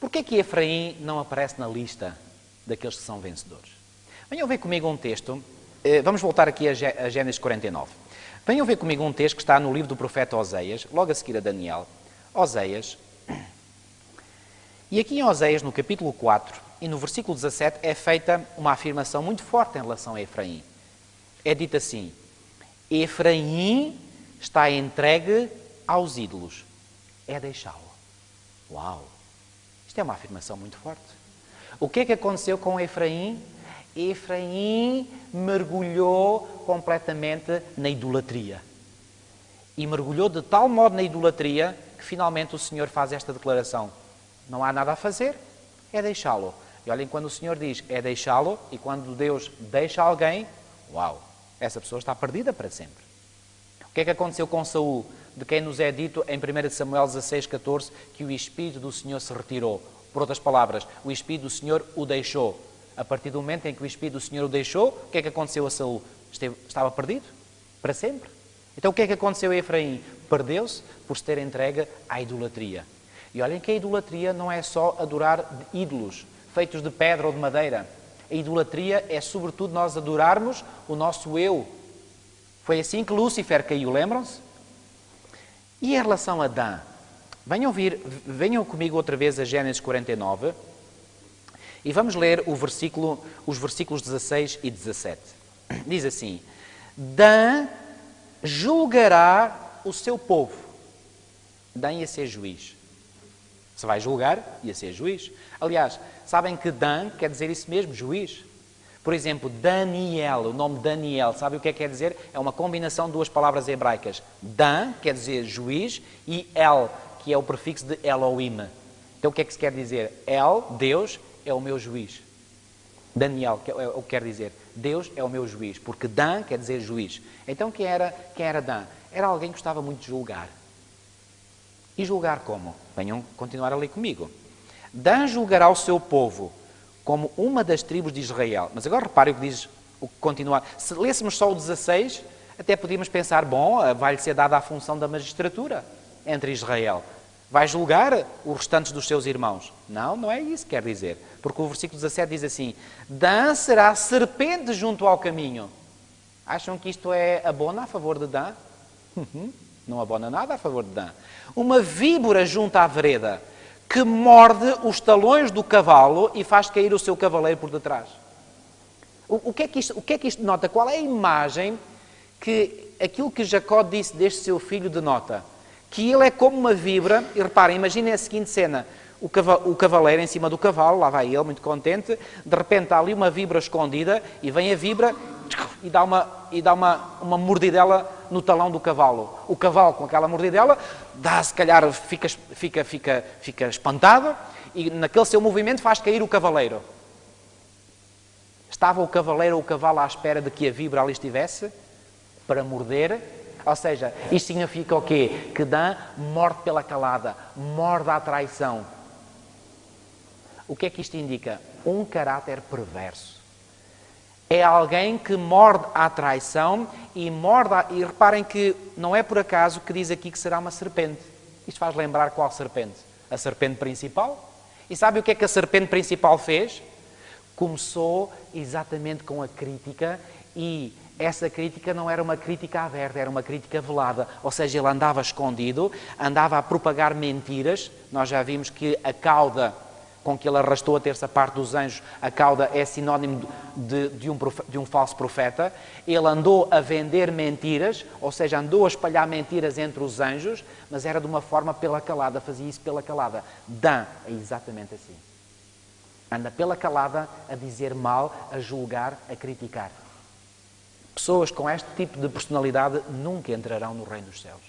Porquê que Efraim não aparece na lista daqueles que são vencedores? Venham ver comigo um texto, vamos voltar aqui a Gênesis 49. Venham ver comigo um texto que está no livro do profeta Oseias, logo a seguir a Daniel. Oseias. E aqui em Oseias, no capítulo 4 e no versículo 17, é feita uma afirmação muito forte em relação a Efraim. É dito assim, Efraim está entregue aos ídolos. É deixá-lo. Uau! Isto é uma afirmação muito forte. O que é que aconteceu com Efraim? Efraim mergulhou completamente na idolatria. E mergulhou de tal modo na idolatria que finalmente o Senhor faz esta declaração. Não há nada a fazer, é deixá-lo. E olhem, quando o Senhor diz é deixá-lo, e quando Deus deixa alguém, uau, essa pessoa está perdida para sempre. O que é que aconteceu com Saul? De quem nos é dito em 1 Samuel 16:14 que o Espírito do Senhor se retirou. Por outras palavras, o Espírito do Senhor o deixou. A partir do momento em que o Espírito do Senhor o deixou, o que é que aconteceu a Saul? Estava perdido? Para sempre? Então o que é que aconteceu a Efraim? Perdeu-se por se ter entregue à idolatria. E olhem que a idolatria não é só adorar ídolos feitos de pedra ou de madeira. A idolatria é sobretudo nós adorarmos o nosso eu. Foi assim que Lúcifer caiu, lembram-se? E em relação a Adão? Venham comigo outra vez a Gênesis 49 e vamos ler os versículos 16 e 17. Diz assim, Dan julgará o seu povo. Dan ia ser juiz. Se vai julgar, ia ser juiz. Aliás, sabem que Dan quer dizer isso mesmo, juiz. Por exemplo, Daniel, o nome Daniel, sabe o que quer dizer? É uma combinação de duas palavras hebraicas. Dan quer dizer juiz e El, que é o prefixo de Elohim. Então o que é que se quer dizer? El, Deus, é o meu juiz. Daniel, que é o que quer dizer. Deus é o meu juiz, porque Dan quer dizer juiz. Então quem era Dan? Era alguém que gostava muito de julgar. E julgar como? Venham continuar a ler comigo. Dan julgará o seu povo como uma das tribos de Israel. Mas agora repare o que diz, o que continua. Se lêssemos só o 16, até podíamos pensar, bom, vai-lhe ser dada a função da magistratura entre Israel. Vai julgar os restantes dos seus irmãos. Não, não é isso que quer dizer. Porque o versículo 17 diz assim, Dan será serpente junto ao caminho. Acham que isto abona a favor de Dan? Não abona nada a favor de Dan. Uma víbora junto à vereda, que morde os talões do cavalo e faz cair o seu cavaleiro por detrás. O que é que isto denota? Qual é a imagem que aquilo que Jacó disse deste seu filho denota? Que ele é como uma víbora, e reparem, imaginem a seguinte cena, o cavaleiro em cima do cavalo, lá vai ele, muito contente, de repente há ali uma víbora escondida, e vem a víbora e dá uma mordidela no talão do cavalo. O cavalo, com aquela mordidela, se calhar fica espantado, e naquele seu movimento faz cair o cavaleiro. Estava o cavaleiro ou o cavalo à espera de que a víbora ali estivesse para morder? Ou seja, isto significa o quê? Que Dan morde pela calada, morde à traição. O que é que isto indica? Um caráter perverso. É alguém que morde à traição e reparem que não é por acaso que diz aqui que será uma serpente. Isto faz lembrar qual serpente? A serpente principal. E sabe o que é que a serpente principal fez? Começou exatamente com a crítica, e essa crítica não era uma crítica aberta, era uma crítica velada. Ou seja, ele andava escondido, andava a propagar mentiras. Nós já vimos que a cauda com que ele arrastou a terça parte dos anjos, a cauda é sinónimo de um falso profeta. Ele andou a vender mentiras, ou seja, andou a espalhar mentiras entre os anjos, mas era de uma forma pela calada, fazia isso pela calada. Dan é exatamente assim. Anda pela calada a dizer mal, a julgar, a criticar. Pessoas com este tipo de personalidade nunca entrarão no reino dos céus.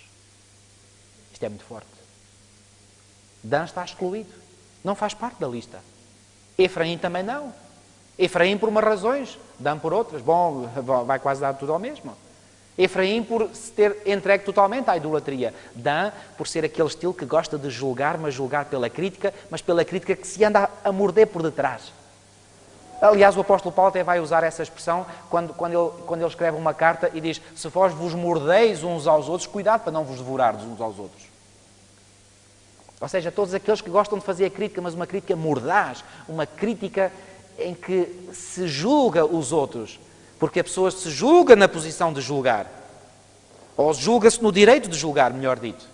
Isto é muito forte. Dan está excluído. Não faz parte da lista. Efraim também não. Efraim por umas razões, Dan por outras. Bom, vai quase dar tudo ao mesmo. Efraim por se ter entregue totalmente à idolatria. Dan por ser aquele estilo que gosta de julgar, mas julgar pela crítica, mas pela crítica que se anda a morder por detrás. Aliás, o apóstolo Paulo até vai usar essa expressão quando ele escreve uma carta e diz: se vós vos mordeis uns aos outros, cuidado para não vos devorardes uns aos outros. Ou seja, todos aqueles que gostam de fazer a crítica, mas uma crítica mordaz, uma crítica em que se julga os outros, porque a pessoa se julga na posição de julgar, ou julga-se no direito de julgar, melhor dito.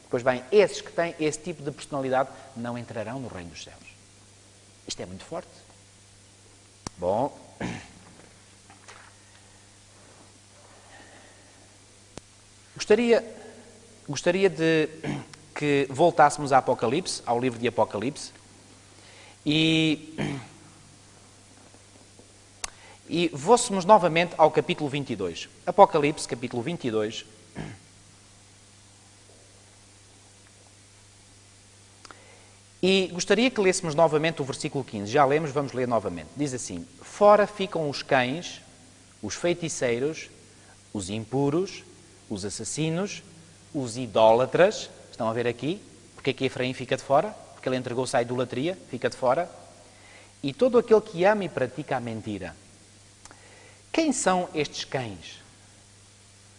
Pois bem, esses que têm esse tipo de personalidade não entrarão no reino dos céus. Isto é muito forte. Bom, gostaria de que voltássemos a Apocalipse, ao livro de Apocalipse, e fôssemos novamente ao capítulo 22. Apocalipse, capítulo 22. E gostaria que lêssemos novamente o versículo 15. Já lemos, vamos ler novamente. Diz assim: fora ficam os cães, os feiticeiros, os impuros, os assassinos, os idólatras. Estão a ver aqui? Porque é que Efraim fica de fora? Porque ele entregou-se à idolatria, fica de fora. E todo aquele que ama e pratica a mentira. Quem são estes cães?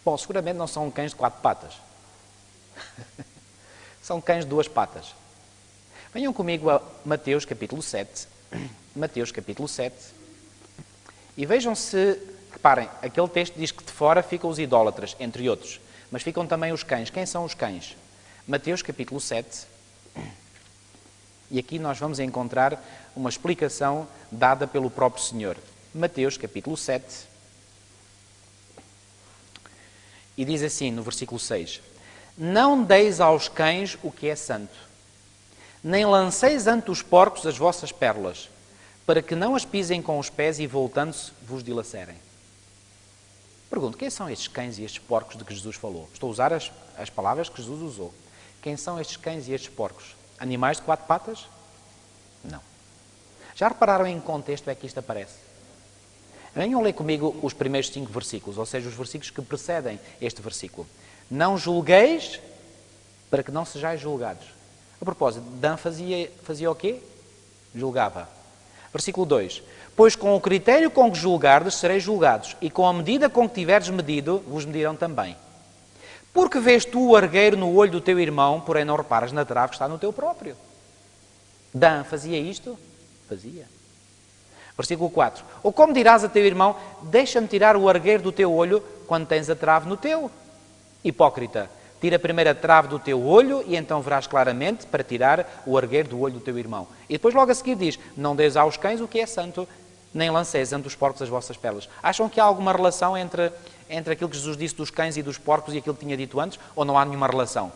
Bom, seguramente não são cães de 4 patas. São cães de 2 patas. Venham comigo a Mateus capítulo 7. Mateus capítulo 7. E vejam se, reparem, aquele texto diz que de fora ficam os idólatras, entre outros. Mas ficam também os cães. Quem são os cães? Mateus capítulo 7. E aqui nós vamos encontrar uma explicação dada pelo próprio Senhor. Mateus capítulo 7. E diz assim no versículo 6: Não deis aos cães o que é santo, nem lanceis ante os porcos as vossas pérolas, para que não as pisem com os pés e, voltando-se, vos dilacerem. Pergunto, quem são estes cães e estes porcos de que Jesus falou? Estou a usar as palavras que Jesus usou. Quem são estes cães e estes porcos? Animais de 4 patas? Não. Já repararam em que contexto é que isto aparece? Venham ler comigo os primeiros 5 versículos, ou seja, os versículos que precedem este versículo. Não julgueis para que não sejais julgados. A propósito, Dan fazia o quê? Julgava. Versículo 2. Pois com o critério com que julgardes sereis julgados, e com a medida com que tiverdes medido, vos medirão também. Porque vês tu o argueiro no olho do teu irmão, porém não reparas na trave que está no teu próprio. Dan fazia isto? Fazia. Versículo 4. Ou como dirás a teu irmão, deixa-me tirar o argueiro do teu olho, quando tens a trave no teu? Hipócrita, tira primeiro a trave do teu olho, e então verás claramente para tirar o argueiro do olho do teu irmão. E depois logo a seguir diz, não deis aos cães o que é santo, nem lanceis ante os porcos as vossas pérolas. Acham que há alguma relação entre aquilo que Jesus disse dos cães e dos porcos e aquilo que tinha dito antes, ou não há nenhuma relação?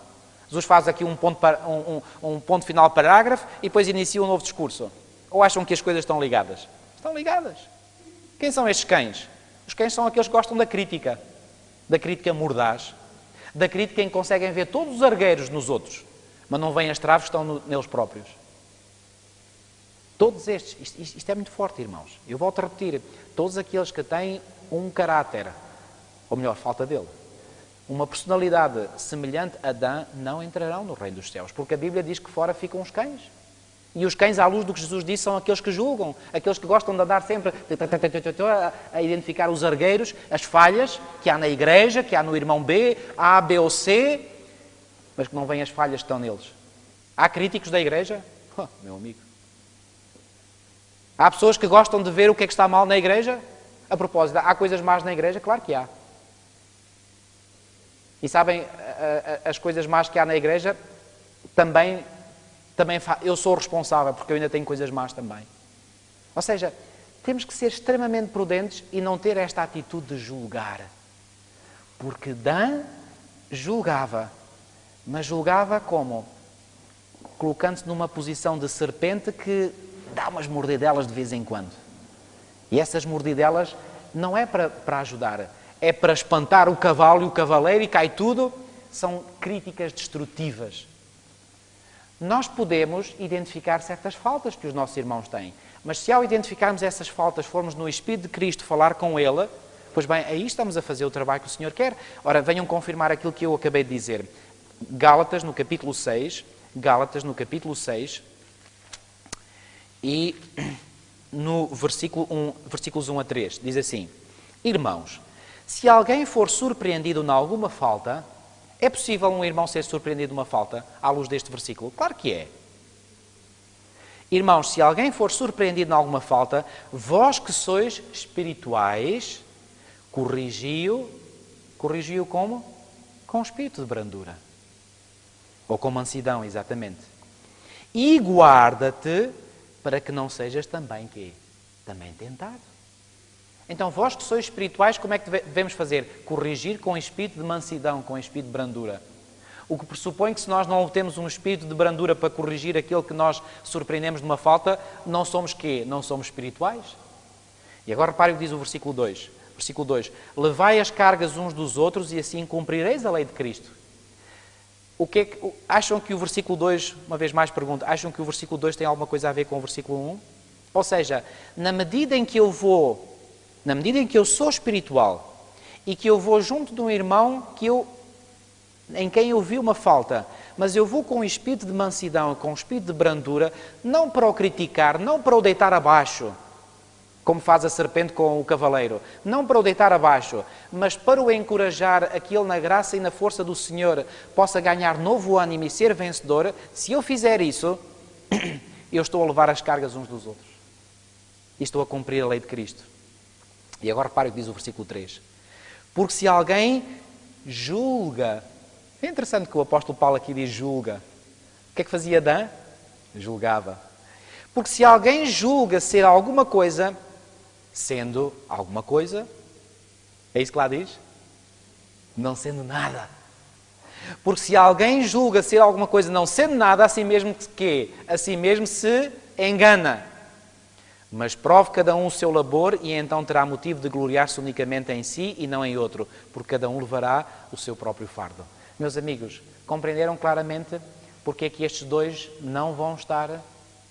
Jesus faz aqui um ponto final parágrafo e depois inicia um novo discurso. Ou acham que as coisas estão ligadas? Estão ligadas. Quem são estes cães? Os cães são aqueles que gostam da crítica mordaz, da crítica em que conseguem ver todos os argueiros nos outros, mas não veem as traves que estão neles próprios. Todos estes, isto é muito forte, irmãos. Eu volto a repetir, todos aqueles que têm um caráter, ou melhor, falta dele, uma personalidade semelhante a Dan, não entrarão no reino dos céus, porque a Bíblia diz que fora ficam os cães. E os cães, à luz do que Jesus disse, são aqueles que julgam, aqueles que gostam de andar sempre a identificar os argueiros, as falhas que há na igreja, que há no irmão B, A, B ou C, mas que não veem as falhas que estão neles. Há críticos da igreja? Oh, meu amigo. Há pessoas que gostam de ver o que é que está mal na igreja? A propósito, há coisas más na igreja? Claro que há. E sabem, as coisas más que há na igreja também eu sou responsável, porque eu ainda tenho coisas más também. Ou seja, temos que ser extremamente prudentes e não ter esta atitude de julgar. Porque Dan julgava, mas julgava como? Colocando-se numa posição de serpente que dá umas mordidelas de vez em quando. E essas mordidelas não é para ajudar, é para espantar o cavalo e o cavaleiro e cai tudo. São críticas destrutivas. Nós podemos identificar certas faltas que os nossos irmãos têm, mas se ao identificarmos essas faltas formos no Espírito de Cristo falar com Ele, pois bem, aí estamos a fazer o trabalho que o Senhor quer. Ora, venham confirmar aquilo que eu acabei de dizer. Gálatas, no capítulo 6, e no versículos 1 a 3, diz assim: Irmãos, se alguém for surpreendido em alguma falta... É possível um irmão ser surpreendido numa falta à luz deste versículo? Claro que é. Irmãos, se alguém for surpreendido em alguma falta, vós que sois espirituais, corrigi-o como? Com espírito de brandura. Ou com mansidão, exatamente. E guarda-te para que não sejas também quê? Também tentado. Então, vós que sois espirituais, como é que devemos fazer? Corrigir com espírito de mansidão, com espírito de brandura. O que pressupõe que se nós não temos um espírito de brandura para corrigir aquilo que nós surpreendemos de uma falta, não somos quê? Não somos espirituais? E agora reparem o que diz o versículo 2. Versículo 2. Levai as cargas uns dos outros e assim cumprireis a lei de Cristo. Acham que o versículo 2, uma vez mais pergunto, acham que o versículo 2 tem alguma coisa a ver com o versículo 1? Ou seja, na medida em que eu sou espiritual e que eu vou junto de um irmão em quem eu vi uma falta, mas eu vou com um espírito de mansidão, com um espírito de brandura, não para o criticar, não para o deitar abaixo, como faz a serpente com o cavaleiro, não para o deitar abaixo, mas para o encorajar a que ele, na graça e na força do Senhor, possa ganhar novo ânimo e ser vencedor. Se eu fizer isso, eu estou a levar as cargas uns dos outros. E estou a cumprir a lei de Cristo. E agora repare o que diz o versículo 3. Porque se alguém julga... É interessante que o apóstolo Paulo aqui diz julga. O que é que fazia Dan? Julgava. Porque se alguém julga ser alguma coisa, sendo alguma coisa, é isso que lá diz? não sendo nada. Porque se alguém julga ser alguma coisa não sendo nada, assim mesmo que assim mesmo se engana. Mas prove cada um o seu labor e então terá motivo de gloriar-se unicamente em si e não em outro, porque cada um levará o seu próprio fardo. Meus amigos, compreenderam claramente porque é que estes dois não vão estar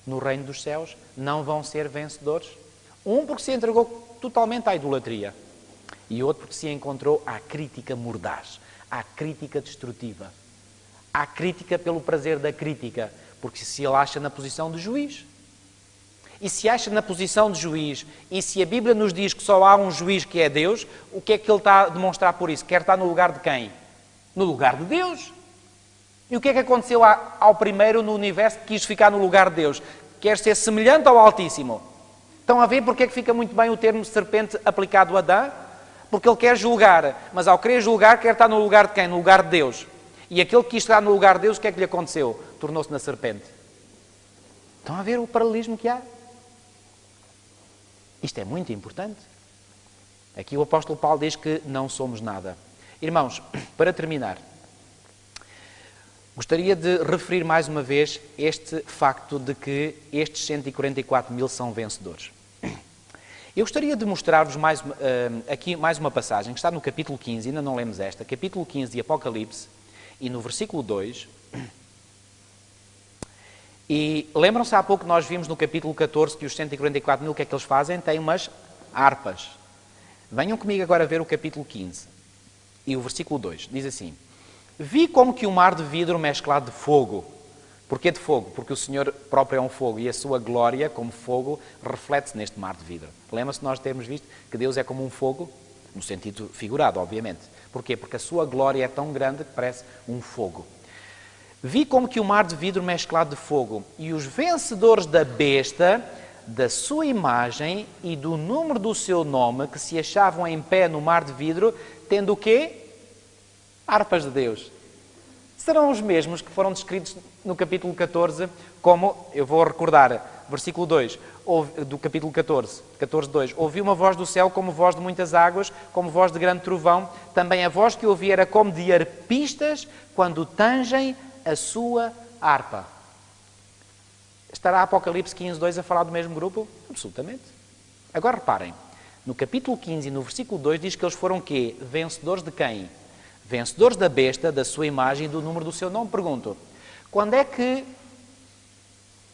no reino dos céus, não vão ser vencedores? Um porque se entregou totalmente à idolatria e outro porque se encontrou à crítica mordaz, à crítica destrutiva, à crítica pelo prazer da crítica, porque se ele acha na posição de juiz. E se acha na posição de juiz, e se a Bíblia nos diz que só há um juiz que é Deus, o que é que ele está a demonstrar por isso? Quer estar no lugar de quem? No lugar de Deus. E o que é que aconteceu ao primeiro no universo que quis ficar no lugar de Deus? Quer ser semelhante ao Altíssimo. Estão a ver porque é que fica muito bem o termo serpente aplicado a Adão? Porque ele quer julgar, mas ao querer julgar quer estar no lugar de quem? No lugar de Deus. E aquele que quis estar no lugar de Deus, o que é que lhe aconteceu? Tornou-se na serpente. Estão a ver o paralelismo que há? Isto é muito importante. Aqui o apóstolo Paulo diz que não somos nada. Irmãos, para terminar, gostaria de referir mais uma vez este facto de que estes 144 mil são vencedores. Eu gostaria de mostrar-vos aqui mais uma passagem que está no capítulo 15, ainda não lemos esta, capítulo 15 de Apocalipse, e no versículo 2... E lembram-se há pouco que nós vimos no capítulo 14 que os 144 mil, o que é que eles fazem? Têm umas harpas. Venham comigo agora ver o capítulo 15. E o versículo 2 diz assim: Vi como que um mar de vidro mesclado de fogo. Porquê de fogo? Porque o Senhor próprio é um fogo e a sua glória, como fogo, reflete-se neste mar de vidro. Lembram-se de nós termos visto que Deus é como um fogo? No sentido figurado, obviamente. Porquê? Porque a sua glória é tão grande que parece um fogo. Vi como que o mar de vidro mesclado de fogo, e os vencedores da besta, da sua imagem e do número do seu nome, que se achavam em pé no mar de vidro, tendo o quê? Harpas de Deus. Serão os mesmos que foram descritos no capítulo 14, como, eu vou recordar, versículo 2, do capítulo 14, 2. Ouvi uma voz do céu como voz de muitas águas, como voz de grande trovão. Também a voz que ouvi era como de arpistas quando tangem a sua harpa. Estará Apocalipse 15, 2 a falar do mesmo grupo? Absolutamente. Agora reparem, no capítulo 15 e no versículo 2 diz que eles foram quê? Vencedores de quem? Vencedores da besta, da sua imagem e do número do seu nome. Pergunto, quando é que,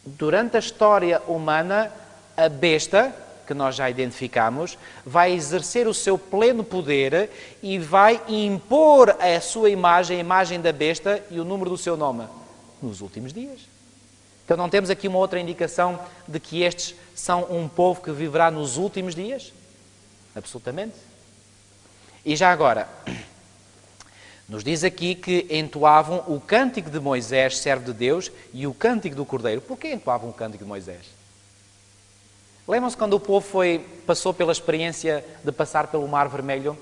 durante a história humana, a besta, que nós já identificamos, vai exercer o seu pleno poder e vai impor a sua imagem, a imagem da besta e o número do seu nome? Nos últimos dias. Então não temos aqui uma outra indicação de que estes são um povo que viverá nos últimos dias? Absolutamente. E já agora, nos diz aqui que entoavam o cântico de Moisés, servo de Deus, e o cântico do Cordeiro. Porquê entoavam o cântico de Moisés? Lembram-se quando o povo passou pela experiência de passar pelo Mar Vermelho,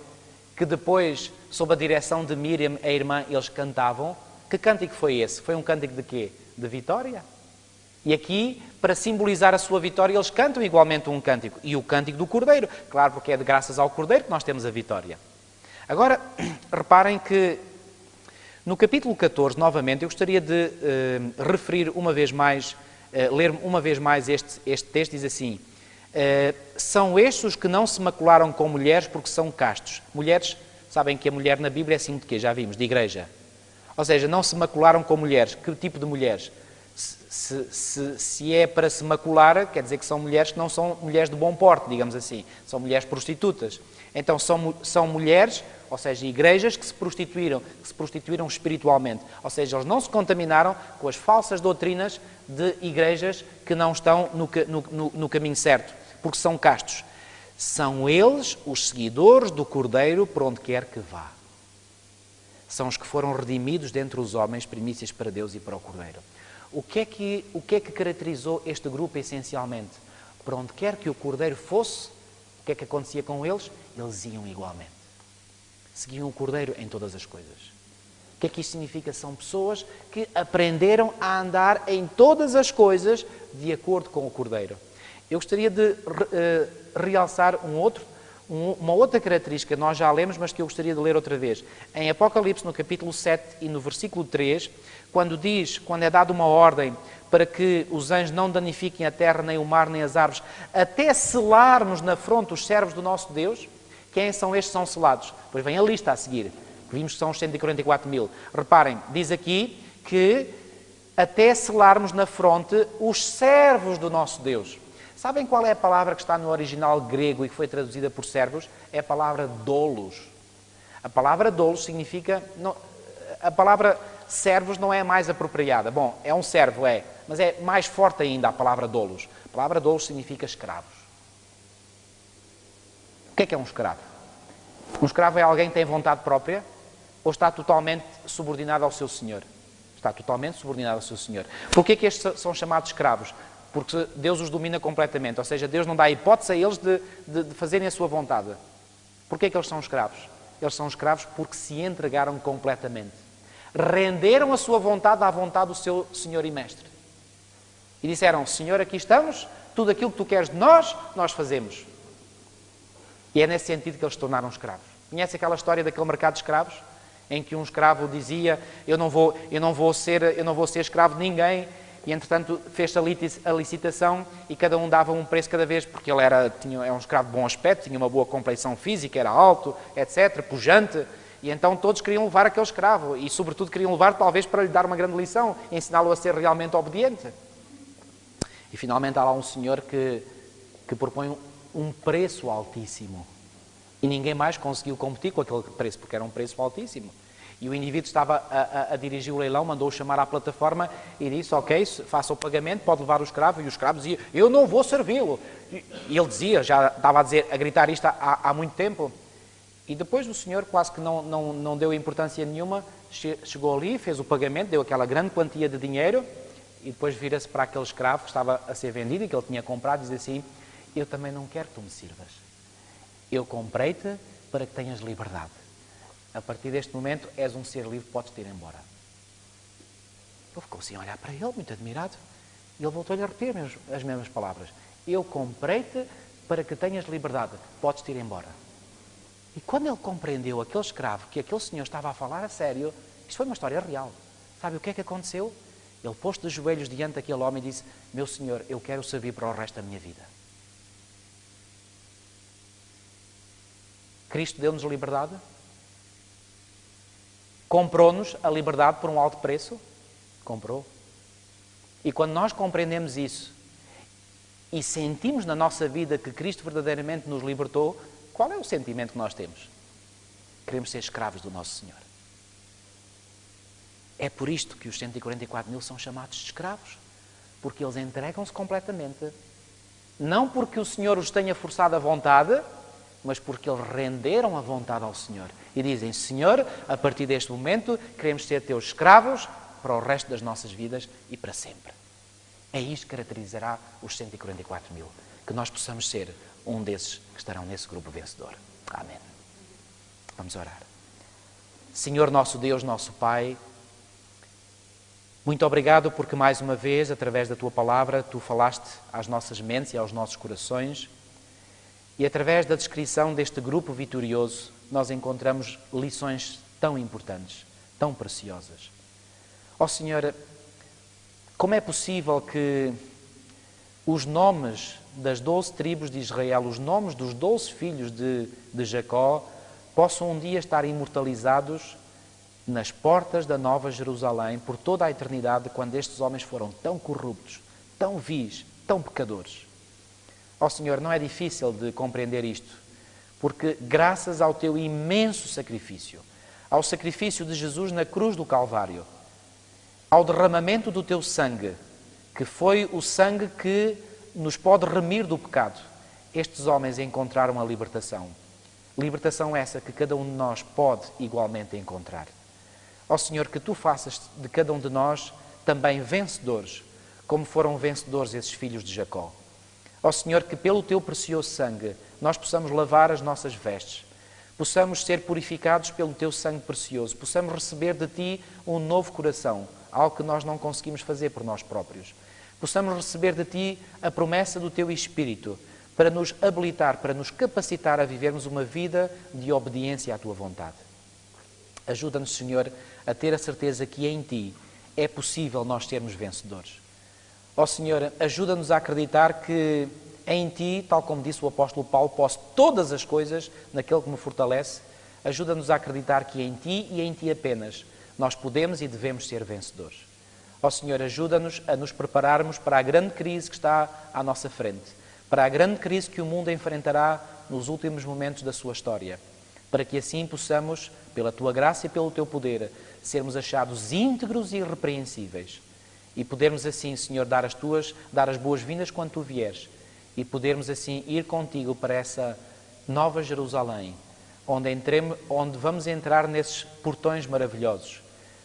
que depois, sob a direção de Miriam, a irmã, eles cantavam? Que cântico foi esse? Foi um cântico de quê? De vitória. E aqui, para simbolizar a sua vitória, eles cantam igualmente um cântico. E o cântico do Cordeiro. Claro, porque é de graças ao Cordeiro que nós temos a vitória. Agora, reparem que no capítulo 14, novamente, eu gostaria de referir uma vez mais, ler uma vez mais este texto, diz assim: são estes os que não se macularam com mulheres porque são castos. Mulheres, sabem que a mulher na Bíblia é assim de quê? Já vimos, de igreja. Ou seja, não se macularam com mulheres. Que tipo de mulheres? Se é para se macular, quer dizer que são mulheres que não são mulheres de bom porte, digamos assim. São mulheres prostitutas. Então são mulheres, ou seja, igrejas que se prostituíram espiritualmente. Ou seja, eles não se contaminaram com as falsas doutrinas de igrejas que não estão no caminho certo, porque são castos. São eles os seguidores do Cordeiro por onde quer que vá. São os que foram redimidos dentre os homens, primícias para Deus e para o Cordeiro. O que é que caracterizou este grupo essencialmente? Por onde quer que o Cordeiro fosse, o que é que acontecia com eles? Eles iam igualmente. Seguiam o Cordeiro em todas as coisas. O que é que isto significa? São pessoas que aprenderam a andar em todas as coisas de acordo com o Cordeiro. Eu gostaria de realçar um Uma outra característica, nós já lemos, mas que eu gostaria de ler outra vez. Em Apocalipse, no capítulo 7 e no versículo 3, quando é dada uma ordem para que os anjos não danifiquem a terra, nem o mar, nem as árvores, até selarmos na fronte os servos do nosso Deus, quem são estes que são selados? Pois vem a lista a seguir, que vimos que são os 144 mil. Reparem, diz aqui que até selarmos na fronte os servos do nosso Deus. Sabem qual é a palavra que está no original grego e que foi traduzida por servos? É a palavra doulos. A palavra doulos significa... a palavra servos não é a mais apropriada. Bom, é um servo, mas é mais forte ainda a palavra doulos. A palavra doulos significa escravos. O que é um escravo? Um escravo é alguém que tem vontade própria ou está totalmente subordinado ao seu senhor? Está totalmente subordinado ao seu senhor. Porquê que estes são chamados escravos? Porque Deus os domina completamente, ou seja, Deus não dá hipótese a eles de fazerem a sua vontade. Porquê que eles são escravos? Eles são escravos porque se entregaram completamente. Renderam a sua vontade à vontade do seu Senhor e Mestre. E disseram, Senhor, aqui estamos, tudo aquilo que Tu queres de nós, nós fazemos. E é nesse sentido que eles se tornaram escravos. Conhece aquela história daquele mercado de escravos? Em que um escravo dizia, eu não vou ser escravo de ninguém. E, entretanto, fez-se a licitação e cada um dava um preço cada vez, porque ele era um escravo de bom aspecto, tinha uma boa complexão física, era alto, etc., pujante. E então todos queriam levar aquele escravo e, sobretudo, queriam levar talvez para lhe dar uma grande lição, ensiná-lo a ser realmente obediente. E, finalmente, há lá um senhor que propõe um preço altíssimo. E ninguém mais conseguiu competir com aquele preço, porque era um preço altíssimo. E o indivíduo estava a dirigir o leilão, mandou-o chamar à plataforma e disse, ok, faça o pagamento, pode levar o escravo. E o escravo dizia, eu não vou servi-lo. E ele dizia, já estava a gritar isto há muito tempo. E depois o senhor quase que não deu importância nenhuma, chegou ali, fez o pagamento, deu aquela grande quantia de dinheiro e depois vira-se para aquele escravo que estava a ser vendido e que ele tinha comprado e diz assim, eu também não quero que tu me sirvas. Eu comprei-te para que tenhas liberdade. A partir deste momento, és um ser livre, podes ir embora. Ele ficou assim a olhar para ele, muito admirado. E ele voltou-lhe a repetir as mesmas palavras. Eu comprei-te para que tenhas liberdade, podes ir embora. E quando ele compreendeu, aquele escravo, que aquele senhor estava a falar a sério, isto foi uma história real. Sabe o que é que aconteceu? Ele pôs-se de joelhos diante daquele homem e disse, meu senhor, eu quero servir para o resto da minha vida. Cristo deu-nos liberdade? Comprou-nos a liberdade por um alto preço? Comprou. E quando nós compreendemos isso e sentimos na nossa vida que Cristo verdadeiramente nos libertou, qual é o sentimento que nós temos? Queremos ser escravos do nosso Senhor. É por isto que os 144 mil são chamados de escravos. Porque eles entregam-se completamente. Não porque o Senhor os tenha forçado a vontade, mas porque eles renderam a vontade ao Senhor. E dizem, Senhor, a partir deste momento, queremos ser teus escravos para o resto das nossas vidas e para sempre. É isto que caracterizará os 144 mil. Que nós possamos ser um desses que estarão nesse grupo vencedor. Amém. Vamos orar. Senhor, nosso Deus, nosso Pai, muito obrigado porque mais uma vez, através da Tua Palavra, Tu falaste às nossas mentes e aos nossos corações. E através da descrição deste grupo vitorioso, nós encontramos lições tão importantes, tão preciosas. Ó Senhor, como é possível que os nomes das 12 tribos de Israel, os nomes dos 12 filhos de Jacó, possam um dia estar imortalizados nas portas da Nova Jerusalém por toda a eternidade, quando estes homens foram tão corruptos, tão vis, tão pecadores? Ó Senhor, não é difícil de compreender isto, porque graças ao Teu imenso sacrifício, ao sacrifício de Jesus na cruz do Calvário, ao derramamento do Teu sangue, que foi o sangue que nos pode remir do pecado, estes homens encontraram a libertação. Libertação essa que cada um de nós pode igualmente encontrar. Ó Senhor, que Tu faças de cada um de nós também vencedores, como foram vencedores esses filhos de Jacó. Ó Senhor, que pelo Teu precioso sangue nós possamos lavar as nossas vestes, possamos ser purificados pelo Teu sangue precioso, possamos receber de Ti um novo coração, algo que nós não conseguimos fazer por nós próprios. Possamos receber de Ti a promessa do Teu Espírito, para nos habilitar, para nos capacitar a vivermos uma vida de obediência à Tua vontade. Ajuda-nos, Senhor, a ter a certeza que em Ti é possível nós sermos vencedores. Ó Senhor, ajuda-nos a acreditar que em Ti, tal como disse o apóstolo Paulo, posso todas as coisas naquele que me fortalece. Ajuda-nos a acreditar que em Ti e em Ti apenas nós podemos e devemos ser vencedores. Ó Senhor, ajuda-nos a nos prepararmos para a grande crise que está à nossa frente, para a grande crise que o mundo enfrentará nos últimos momentos da sua história, para que assim possamos, pela Tua graça e pelo Teu poder, sermos achados íntegros e irrepreensíveis e podermos assim, Senhor, dar as boas-vindas quando Tu vieres e podermos assim ir contigo para essa nova Jerusalém, onde vamos entrar nesses portões maravilhosos,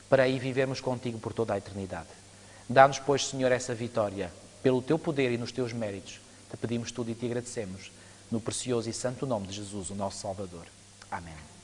para aí vivermos contigo por toda a eternidade. Dá-nos, pois, Senhor, essa vitória, pelo Teu poder e nos Teus méritos. Te pedimos tudo e Te agradecemos, no precioso e santo nome de Jesus, o nosso Salvador. Amém.